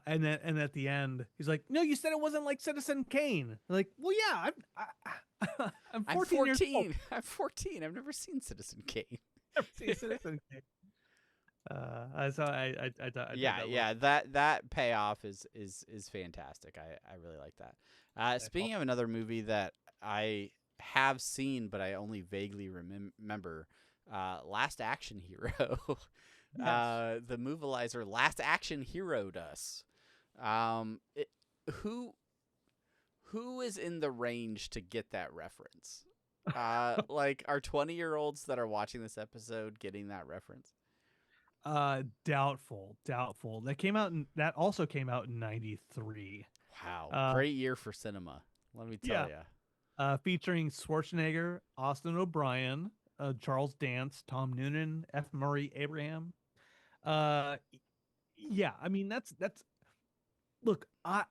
and then at the end he's like, no, you said it wasn't like Citizen Kane. Like, well, yeah, I'm 14 years old. I'm 14. I've never seen Citizen Kane. Never seen Citizen Kane. That payoff is fantastic. I really like that. Speaking of another movie that I have seen but I only vaguely remember, Last Action Hero. Yes. The Movilizer Last Action Hero'd us. Who is in the range to get that reference? Like, are 20-year-olds that are watching this episode getting that reference? Doubtful. That also came out in '93. Wow, great year for cinema. Let me tell you. Featuring Schwarzenegger, Austin O'Brien, Charles Dance, Tom Noonan, F. Murray Abraham. Yeah, I mean that's. Look, I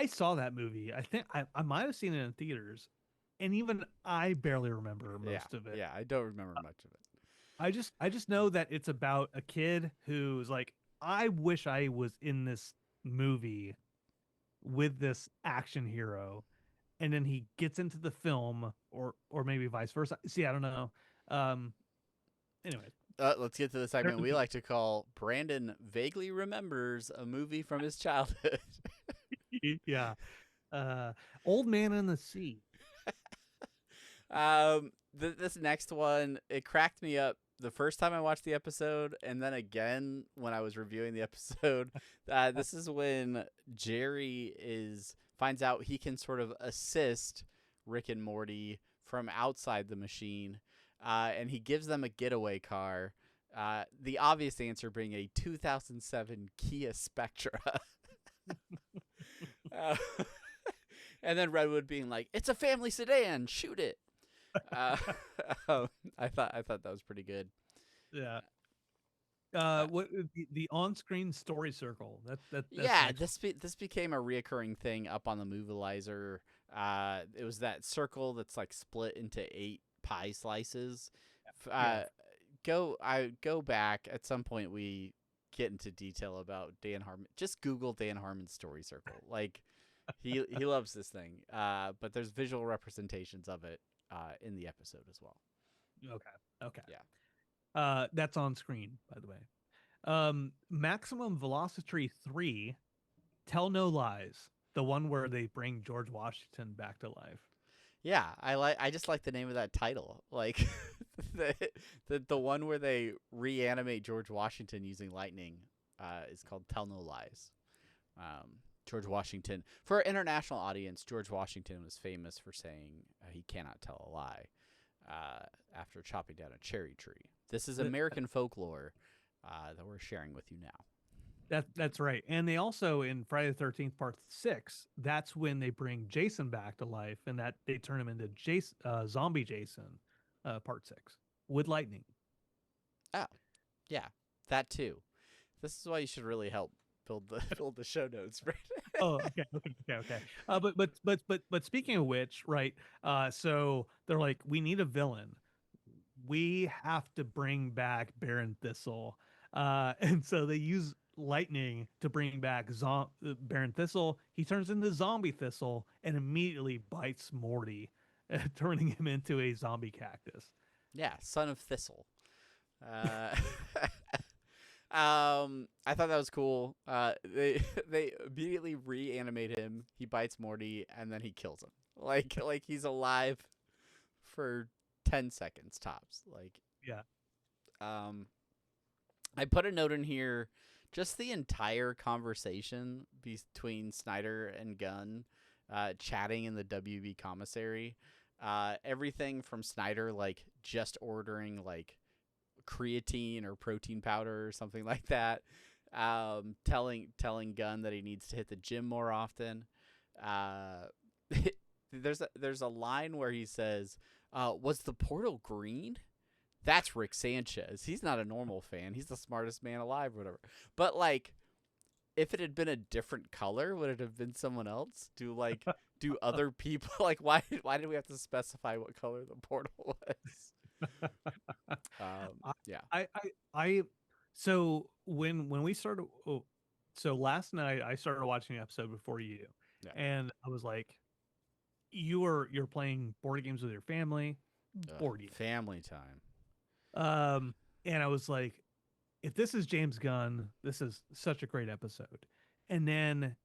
saw that movie. I think I might have seen it in theaters, and even I barely remember most of it. Yeah, I don't remember much of it. I just know that it's about a kid who's like, I wish I was in this movie with this action hero, and then he gets into the film, or maybe vice versa. See, I don't know. Anyway, let's get to the segment we like to call Brandon Vaguely Remembers a Movie from His Childhood. Yeah. Old Man in the Sea. This next one, it cracked me up the first time I watched the episode, and then again when I was reviewing the episode. This is when Jerry finds out he can sort of assist Rick and Morty from outside the machine, and he gives them a getaway car. The obvious answer being a 2007 Kia Spectra. And then Redwood being like, "It's a family sedan, shoot it." Uh, I thought that was pretty good. Yeah. What the on-screen story circle? That's Yeah, next. this became a reoccurring thing up on the Movilizer. It was that circle that's like split into 8 pie slices. Yeah. Go back at some point. We get into detail about Dan Harmon. Just Google Dan Harmon's story circle. Like he loves this thing. But there's visual representations of it in the episode as well. Okay. Yeah. That's on screen, by the way. Maximum Velocity 3, Tell No Lies, the one where they bring George Washington back to life. Yeah, I just like the name of that title. Like the one where they reanimate George Washington using lightning is called Tell No Lies. George Washington, for our international audience, George Washington was famous for saying he cannot tell a lie after chopping down a cherry tree. This is American folklore that we're sharing with you now. That's right. And they also, in Friday the 13th Part 6, that's when they bring Jason back to life, and that they turn him into Zombie Jason, Part 6, with lightning. Oh, yeah, that too. This is why you should really help build the show notes, right? Oh, okay. But speaking of which, right? So they're like, we need a villain. We have to bring back Baron Thistle, and so they use lightning to bring back Baron Thistle. He turns into Zombie Thistle and immediately bites Morty, turning him into a zombie cactus. Yeah, son of Thistle. I thought that was cool. They immediately reanimate him. He bites Morty and then he kills him. Like he's alive for 10 seconds tops. Like, yeah. I put a note in here. Just the entire conversation between Snyder and Gunn, chatting in the WB commissary. Everything from Snyder, like just ordering like creatine or protein powder or something like that. Telling Gunn that he needs to hit the gym more often. There's a line where he says, "Was the portal green?" That's Rick Sanchez. He's not a normal fan. He's the smartest man alive, or whatever. But like, if it had been a different color, would it have been someone else? Do other people like why did we have to specify what color the portal was? Yeah. So when we started, so last night I started watching the episode before you, and I was like, you're playing board games with your family, board games. Family time. And I was like, if this is James Gunn, this is such a great episode. And then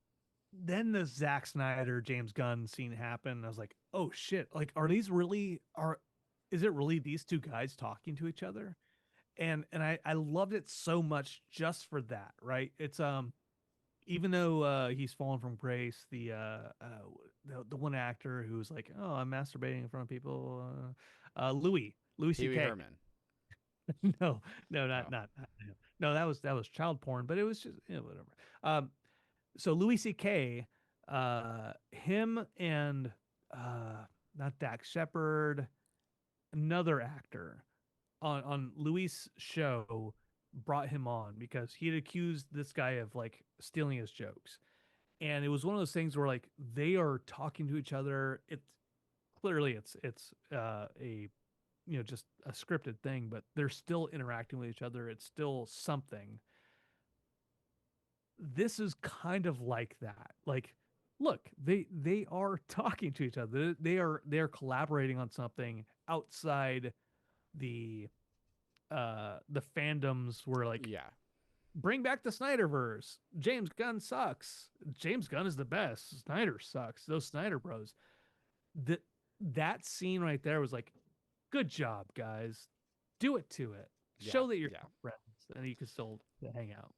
the Zack Snyder James Gunn scene happened. I was like, oh shit! Like, is it really these two guys talking to each other? And I loved it so much just for that, right? It's even though he's fallen from grace, the one actor who's like, oh, I'm masturbating in front of people, Louis C.K. Herman. No, not no. That was child porn, but it was just whatever. So Louis C.K. Him and not Dak Shepard, another actor on Louis' show brought him on because he had accused this guy of like stealing his jokes, and it was one of those things where like they are talking to each other. It's clearly it's a just a scripted thing, but they're still interacting with each other. It's still something. This is kind of like that. Like, look, they are talking to each other. They're collaborating on something outside the fandoms where like, yeah, bring back the Snyderverse. James Gunn sucks. James Gunn is the best. Snyder sucks. Those Snyder bros. That scene right there was like, good job, guys. Do it to it. Show that you're friends, and you can still hang out.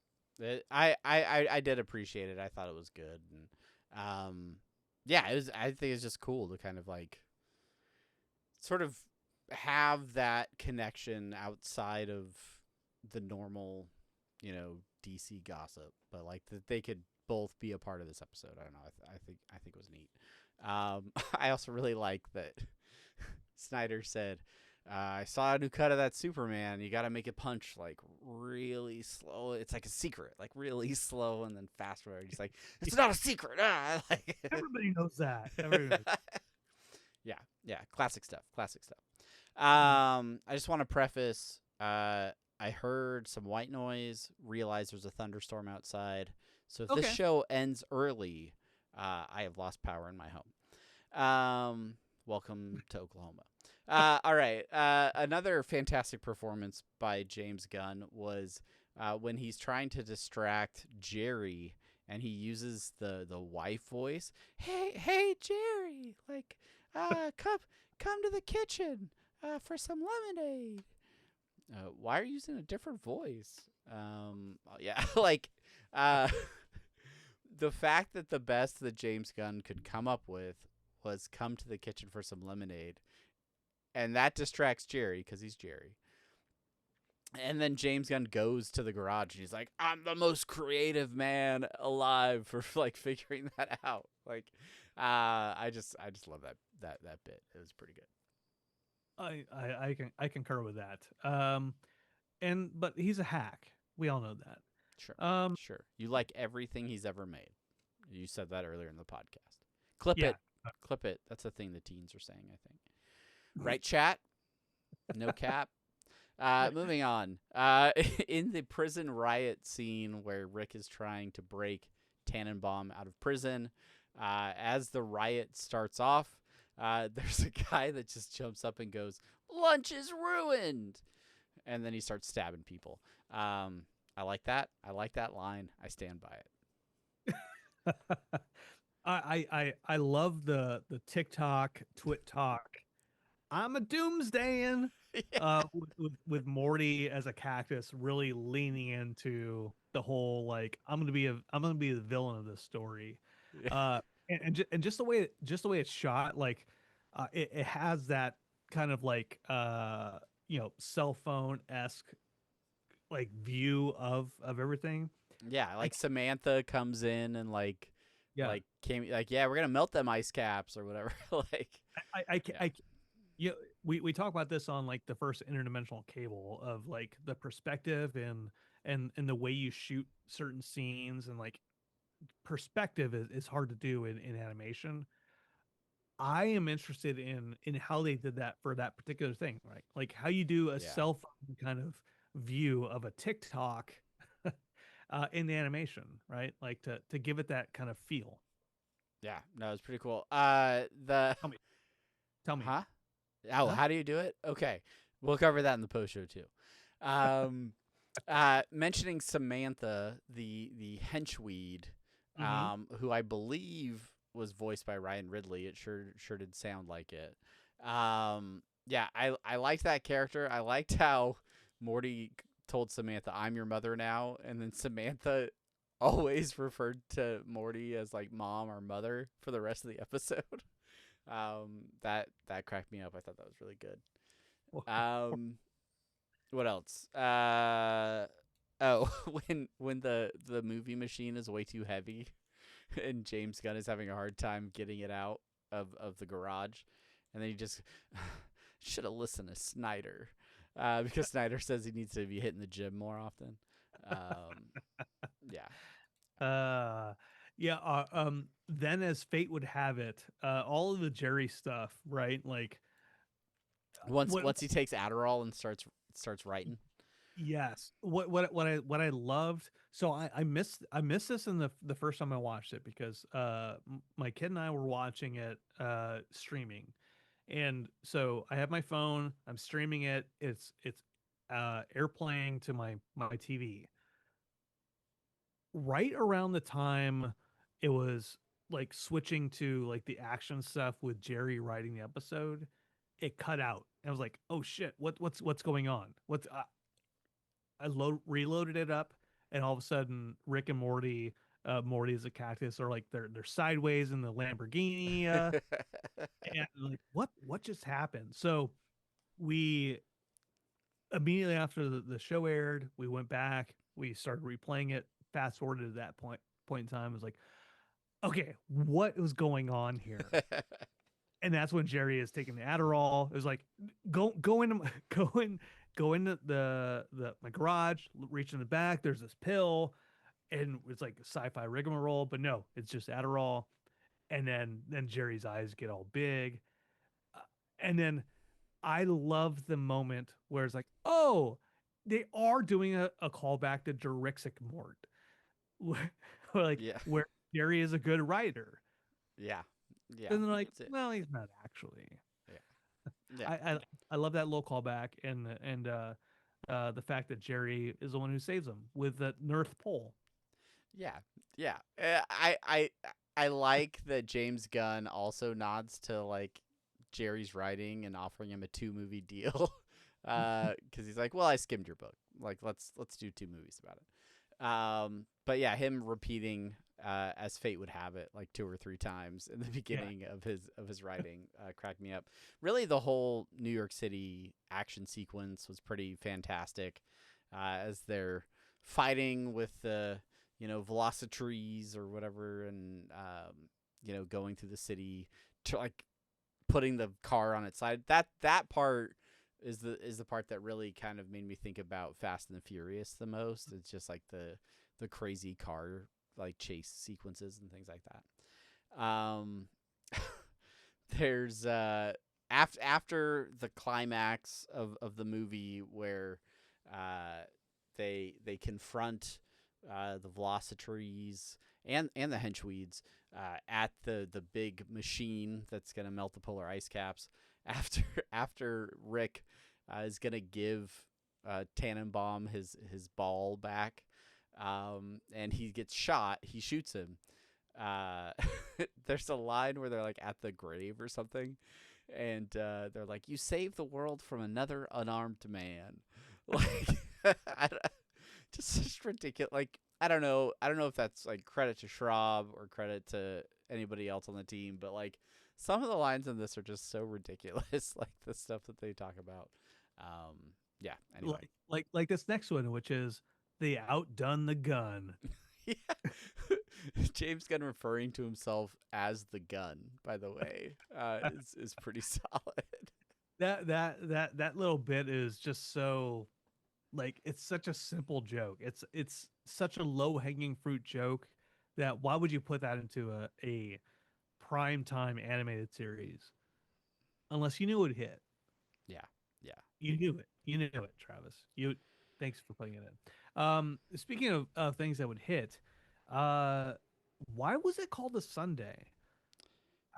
I did appreciate it. I thought it was good, and it was. I think it's just cool to kind of like sort of have that connection outside of the normal, DC gossip, but like that they could both be a part of this episode. I don't know. I think it was neat. I also really like that Snyder said, I saw a new cut of that Superman. You got to make it punch like really slow. It's like a secret, like really slow and then fast forward. He's like, it's not a secret. Ah, like Everybody knows that. Everybody knows. yeah, classic stuff. Classic stuff. Mm-hmm. I just want to preface. I heard some white noise. Realized there's a thunderstorm outside. So if this Okay. show ends early, I have lost power in my home. Welcome to Oklahoma. All right. Another fantastic performance by James Gunn was when he's trying to distract Jerry, and he uses the wife voice. Hey, Jerry! Like, come to the kitchen for some lemonade. Why are you using a different voice? Yeah, like, the fact that the best that James Gunn could come up with was come to the kitchen for some lemonade, and that distracts Jerry because he's Jerry. And then James Gunn goes to the garage and he's like, I'm the most creative man alive for like figuring that out. Like, I just love that bit. It was pretty good. I concur with that. But he's a hack. We all know that. Sure. Sure. You like everything he's ever made. You said that earlier in the podcast. Clip Yeah. it. Clip it. That's the thing the teens are saying, I think. Right, chat? No cap. Moving on. In the prison riot scene where Rick is trying to break Tannenbaum out of prison, as the riot starts off, there's a guy that just jumps up and goes, "Lunch is ruined!" And then he starts stabbing people. I like that. I like that line. I stand by it. I love the TikTok, Twit talk. I'm a doomsdayan. Yeah. With Morty as a cactus really leaning into the whole like I'm gonna be the villain of this story. And just the way it's shot, like it has that kind of like cell phone esque like view of everything. Yeah, I like Samantha comes in and like yeah came like, yeah, we're gonna melt them ice caps or whatever. Like, I yeah, we talk about this on like the first interdimensional cable of like the perspective and the way you shoot certain scenes, and like perspective is hard to do in animation. I am interested in how they did that for that particular thing, right? Like how you do a yeah, cell phone kind of view of a TikTok in the animation, right? Like to give it that kind of feel. yeah, no, it's pretty cool. The Tell me, tell me. huh? Oh, Huh? how do you do it? Okay, we'll cover that in the post show too. Um, mentioning Samantha, the henchweed, Mm-hmm. who I believe was voiced by Ryan Ridley. It sure did sound like it. Yeah, I liked that character. I liked how Morty told Samantha, "I'm your mother now," and then Samantha always referred to Morty as like mom or mother for the rest of the episode. That cracked me up. I thought that was really good. What else? Oh, when the movie machine is way too heavy, and James Gunn is having a hard time getting it out of the garage, and then he just should have listened to Snyder, because Snyder says he needs to be hitting the gym more often. Yeah. Yeah, then as fate would have it, all of the Jerry stuff, right? Like Once he takes Adderall and starts writing. yes. What I loved. So I missed this in the first time I watched it because my kid and I were watching it streaming. And so I have my phone, I'm streaming it. It's airplaying to my TV. Right around the time it was like switching to like the action stuff with Jerry writing the episode, it cut out. And I was like, "Oh shit, what's going on?" I reloaded it up, and all of a sudden, Rick and Morty, Morty is a cactus, are like they're sideways in the Lamborghini, and like what just happened? So we immediately after the show aired, we went back, we started replaying it. Fast forwarded to that point in time, it was like, okay, what was going on here? And that's when Jerry is taking the Adderall. It was like, go into go into my garage, reach in the back. There's this pill, and it's like a sci-fi rigmarole, but no, it's just Adderall. And then Jerry's eyes get all big, and then I love the moment where it's like, oh, they are doing a callback to Jurassic Mort, like Yeah. where Jerry is a good writer. Yeah. Yeah. And they're like, That's it. well, he's not actually. Yeah. I love that little callback and the fact that Jerry is the one who saves him with the North Pole. Yeah. Yeah. I like that James Gunn also nods to like Jerry's writing and offering him a 2-movie deal. Because he's like, well, I skimmed your book. Like, let's do 2 movies about it. But yeah, him repeating as fate would have it, like 2 or 3 times in the beginning of his writing, cracked me up. Really, the whole New York City action sequence was pretty fantastic, as they're fighting with the velocitrees or whatever, and going through the city to like putting the car on its side. That part is the part that really kind of made me think about Fast and the Furious the most. It's just like the crazy car like chase sequences and things like that. There's after the climax of the movie where they confront the velocitrees and the henchweeds at the big machine that's gonna melt the polar ice caps. After Rick is gonna give Tannenbaum his ball back, and he gets shot. He shoots him. There's a line where they're like at the grave or something, and they're like, "You saved the world from another unarmed man." Like, just ridiculous. Like, I don't know if that's like credit to Schraub or credit to anybody else on the team, but like some of the lines in this are just so ridiculous. Like the stuff that they talk about. Yeah. Anyway. Like this next one, which is they outdone the Gun. Yeah. James Gunn referring to himself as the Gun, by the way, is pretty solid. That little bit is just so, like, it's such a simple joke. It's such a low hanging fruit joke that why would you put that into a prime time animated series unless you knew it would hit? Yeah. You knew it. You knew it, Travis. Thanks for putting it in. Speaking of things that would hit, why was it called a Sunday?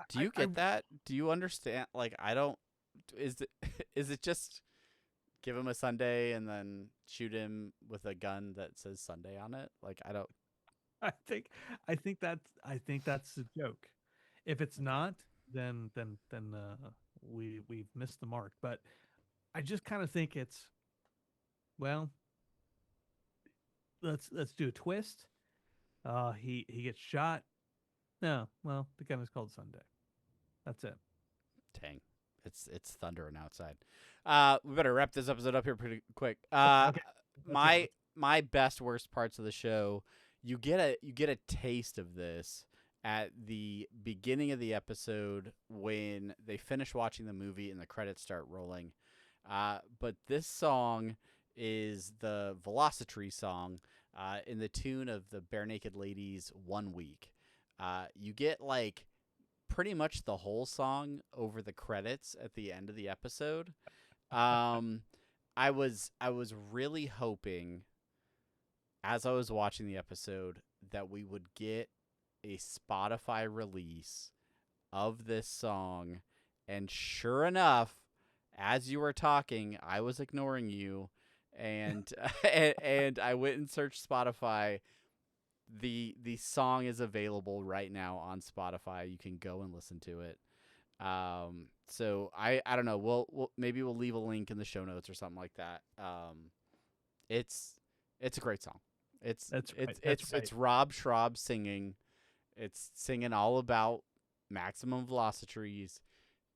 Do you get that? Do you understand? Like, I don't. Is it just give him a Sunday and then shoot him with a gun that says Sunday on it? Like, I don't. I think that's the joke. If it's not, then we've missed the mark. But I just kind of think it's, well, let's do a twist. He gets shot. No, well, the gun is called Sunday. That's it. Dang. It's thundering outside. We better wrap this episode up here pretty quick. Okay. My best worst parts of the show, you get a taste of this at the beginning of the episode when they finish watching the movie and the credits start rolling. But this song is the Velocitree song, in the tune of the Bare Naked Ladies' One Week. You get like pretty much the whole song over the credits at the end of the episode. I was really hoping, as I was watching the episode, that we would get a Spotify release of this song, and sure enough, as you were talking, I was ignoring you, and and I went and searched Spotify. The song is available right now on Spotify. You can go and listen to it. So I don't know. We'll maybe we'll leave a link in the show notes or something like that. It's a great song. It's Rob Schraub singing. It's singing all about maximum velocitrees,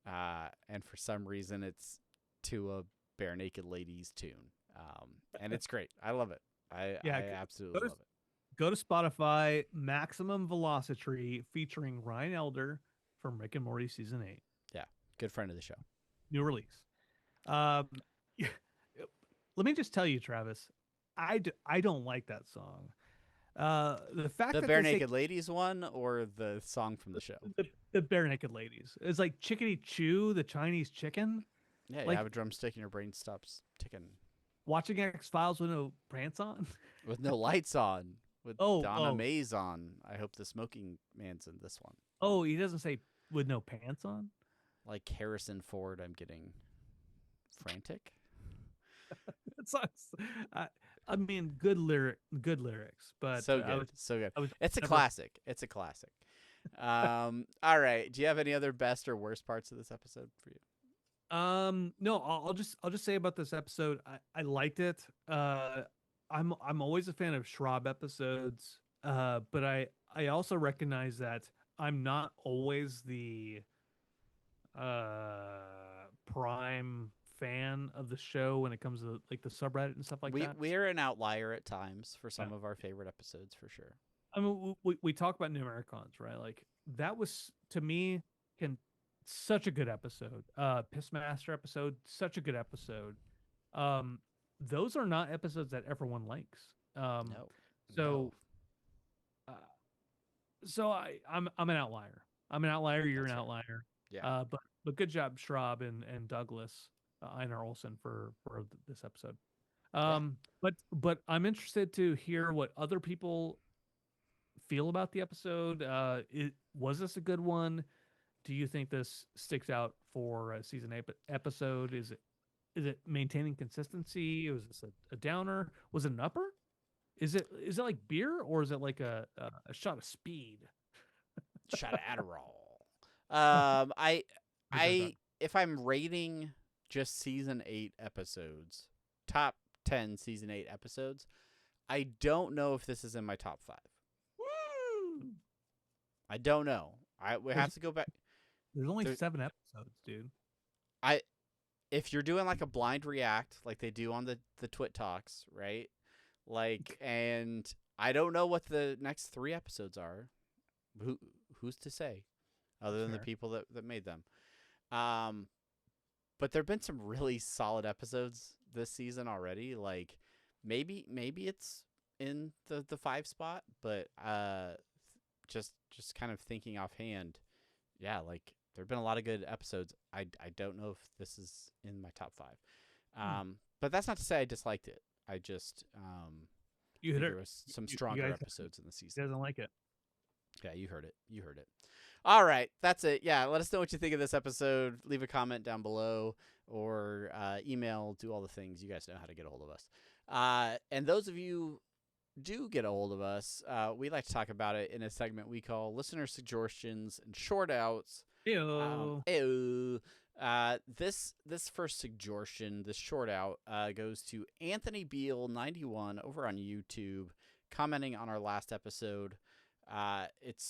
and for some reason it's to a Bare Naked Ladies tune. And it's great. I love it. I absolutely love it. go to Spotify, Maximum Velocity featuring Ryan Elder from Rick and Morty season 8. Yeah, good friend of the show. New release. Um, let me just tell you, Travis, I don't like that song. The fact The that Bare they say Naked Ladies one or the song from the show? the Bare Naked Ladies. It's like Chickadee Chew, the Chinese chicken. Yeah, you Like- have a drumstick and your brain stops ticking. Watching X-Files with no pants on. With no lights on. With Oh, Donna oh. Mays on. I hope the smoking man's in this one. Oh, he doesn't say with no pants on. Like Harrison Ford, I'm getting frantic. That sucks. I mean, good lyrics, but So I good. was- So good. I was It's a never- classic. It's a classic. All right. Do you have any other best or worst parts of this episode for you? No, I'll just say about this episode. I liked it. I'm always a fan of Schraub episodes. But I also recognize that I'm not always the prime fan of the show when it comes to like the subreddit and stuff like that. We're an outlier at times for some of our favorite episodes for sure. I mean, we talk about Numericons, right? Like that was to me such a good episode. Pissmaster episode, such a good episode. Those are not episodes that everyone likes. No. So, so I'm an outlier. I'm an outlier. You're That's an fair. outlier. Yeah. But good job, Schraub and Douglas, Einar Olsen for this episode. Yeah. But I'm interested to hear what other people feel about the episode. Was this a good one? Do you think this sticks out for a season 8 episode? Is it maintaining consistency? Was this a downer? Was it an upper? Is it like beer or is it like a shot of speed? Shot of Adderall. If I'm rating just season 8 episodes, top 10 season 8 episodes, I don't know if this is in my top 5. Woo! I don't know. We have to go back. There's only There- 7 episodes, dude. If you're doing like a blind react like they do on the Twit Talks, right? Like, and I don't know what the next 3 episodes are. Who's to say, other than the Sure. people that made them. But there've been some really solid episodes this season already. Like, maybe it's in the 5 spot, but just kind of thinking offhand, yeah, like there've been a lot of good episodes. I don't know if this is in my top 5. But that's not to say I disliked it. I just You think hit there it. was some You stronger guys- episodes in the He season. doesn't like it. Yeah, you heard it. All right, that's it. Yeah, let us know what you think of this episode. Leave a comment down below or email, do all the things. You guys know how to get a hold of us. And those of you do get a hold of us, we like to talk about it in a segment we call Listener Suggestions and Short Outs. Ew. This first suggestion, this short out, goes to Anthony Beal 91 over on YouTube, commenting on our last episode. It's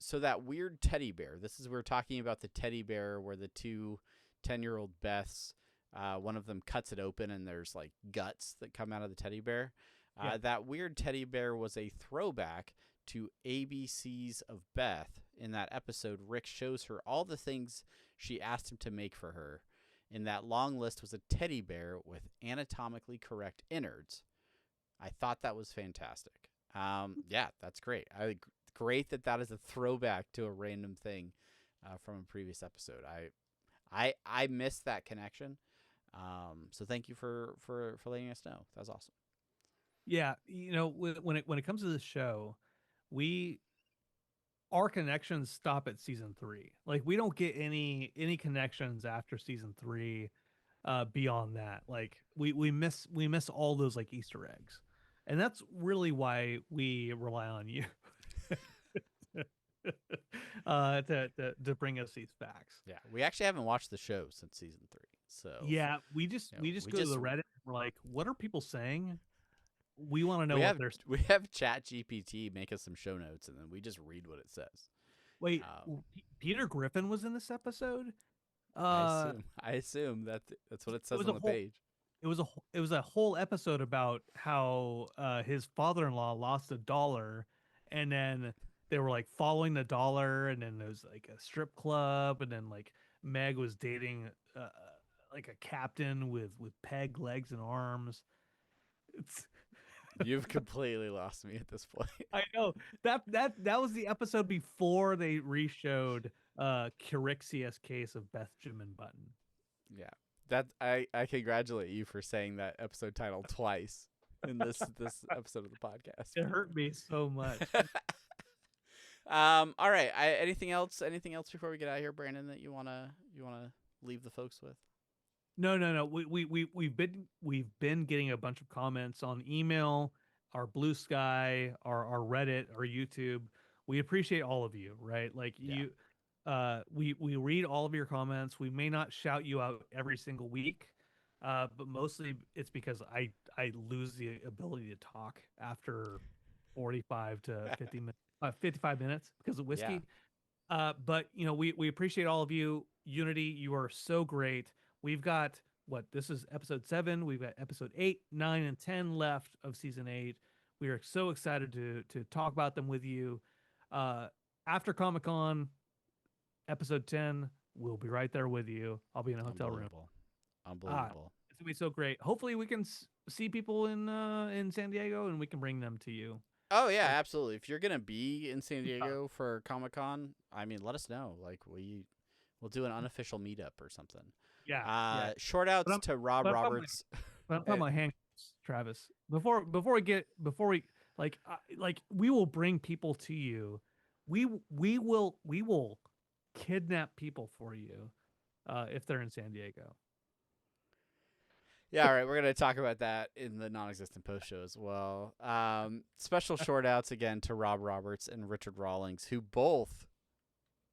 so that weird teddy bear. We're talking about the teddy bear where the 2 10-year-old Beths, one of them cuts it open and there's like guts that come out of the teddy bear. Yeah. That weird teddy bear was a throwback to ABCs of Beth. In that episode, Rick shows her all the things she asked him to make for her. In that long list was a teddy bear with anatomically correct innards. I thought that was fantastic. Yeah, that's great. Great that is a throwback to a random thing from a previous episode. I missed that connection. So thank you for letting us know. That was awesome. Yeah, when it comes to this show, our connections stop at season 3. Like we don't get any connections after season 3 beyond that. Like we miss all those like Easter eggs. And that's really why we rely on you to bring us these facts. Yeah, we actually haven't watched the show since season 3. So Yeah, we just go to the Reddit. We're like, what are people saying? We want to know what they're. we have Chat GPT make us some show notes, and then we just read what it says. Wait, Peter Griffin was in this episode. I assume that's what it says was on a the page. it was a whole episode about how his father-in-law lost $1, and then they were like following the dollar, and then there was like a strip club, and then like Meg was dating like a captain with peg legs and arms. It's You've completely lost me at this point. I know that was the episode before they reshowed Carixia's case of Benjamin Button. Yeah. That I congratulate you for saying that episode title twice in this episode of the podcast. It hurt me so much. All right. Anything else before we get out of here, Brandon, that you wanna leave the folks with? No. We've been getting a bunch of comments on email, our Blue Sky, our Reddit, our YouTube. We appreciate all of you, right? Like you, we read all of your comments. We may not shout you out every single week, but mostly it's because I lose the ability to talk after 45 to 55 minutes because of whiskey. But we appreciate all of you. Unity, you are so great. We've got this is episode 7. We've got episode 8, 9, and 10 left of season 8. We are so excited to talk about them with you. After Comic-Con, episode 10, we'll be right there with you. I'll be in a hotel room. Unbelievable. It's gonna be so great. Hopefully, we can see people in San Diego, and we can bring them to you. Oh yeah, absolutely. If you're gonna be in San Diego for Comic-Con, I mean, let us know. Like we'll do an unofficial meetup or something. Yeah. Short outs to Rob Roberts. I'm talking about handcuffs, Travis. Before we we will bring people to you. We will kidnap people for you if they're in San Diego. Yeah, all right. We're going to talk about that in the non-existent post show as well. Special short outs again to Rob Roberts and Richard Rawlings, who both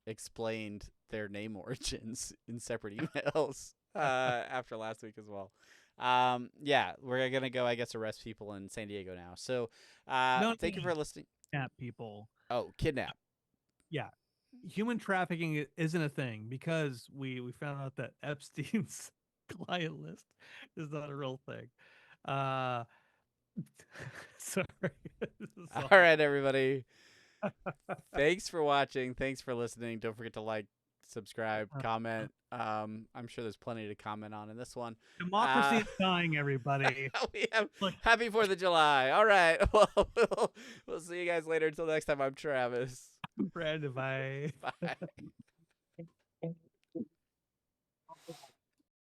explained their name origins in separate emails after last week as well. Yeah, we're going to go, I guess, arrest people in San Diego now. So thank you for listening. Kidnap people. Oh, kidnap. Yeah. Human trafficking isn't a thing because we found out that Epstein's client list is not a real thing. Sorry. All right, everybody. Thanks for watching. Thanks for listening. Don't forget to like, subscribe, comment. I'm sure there's plenty to comment on in this one. Democracy is dying, everybody. We have happy 4th of July. All right. Well, we'll see you guys later. Until next time, I'm Travis. Brandon, bye. Bye.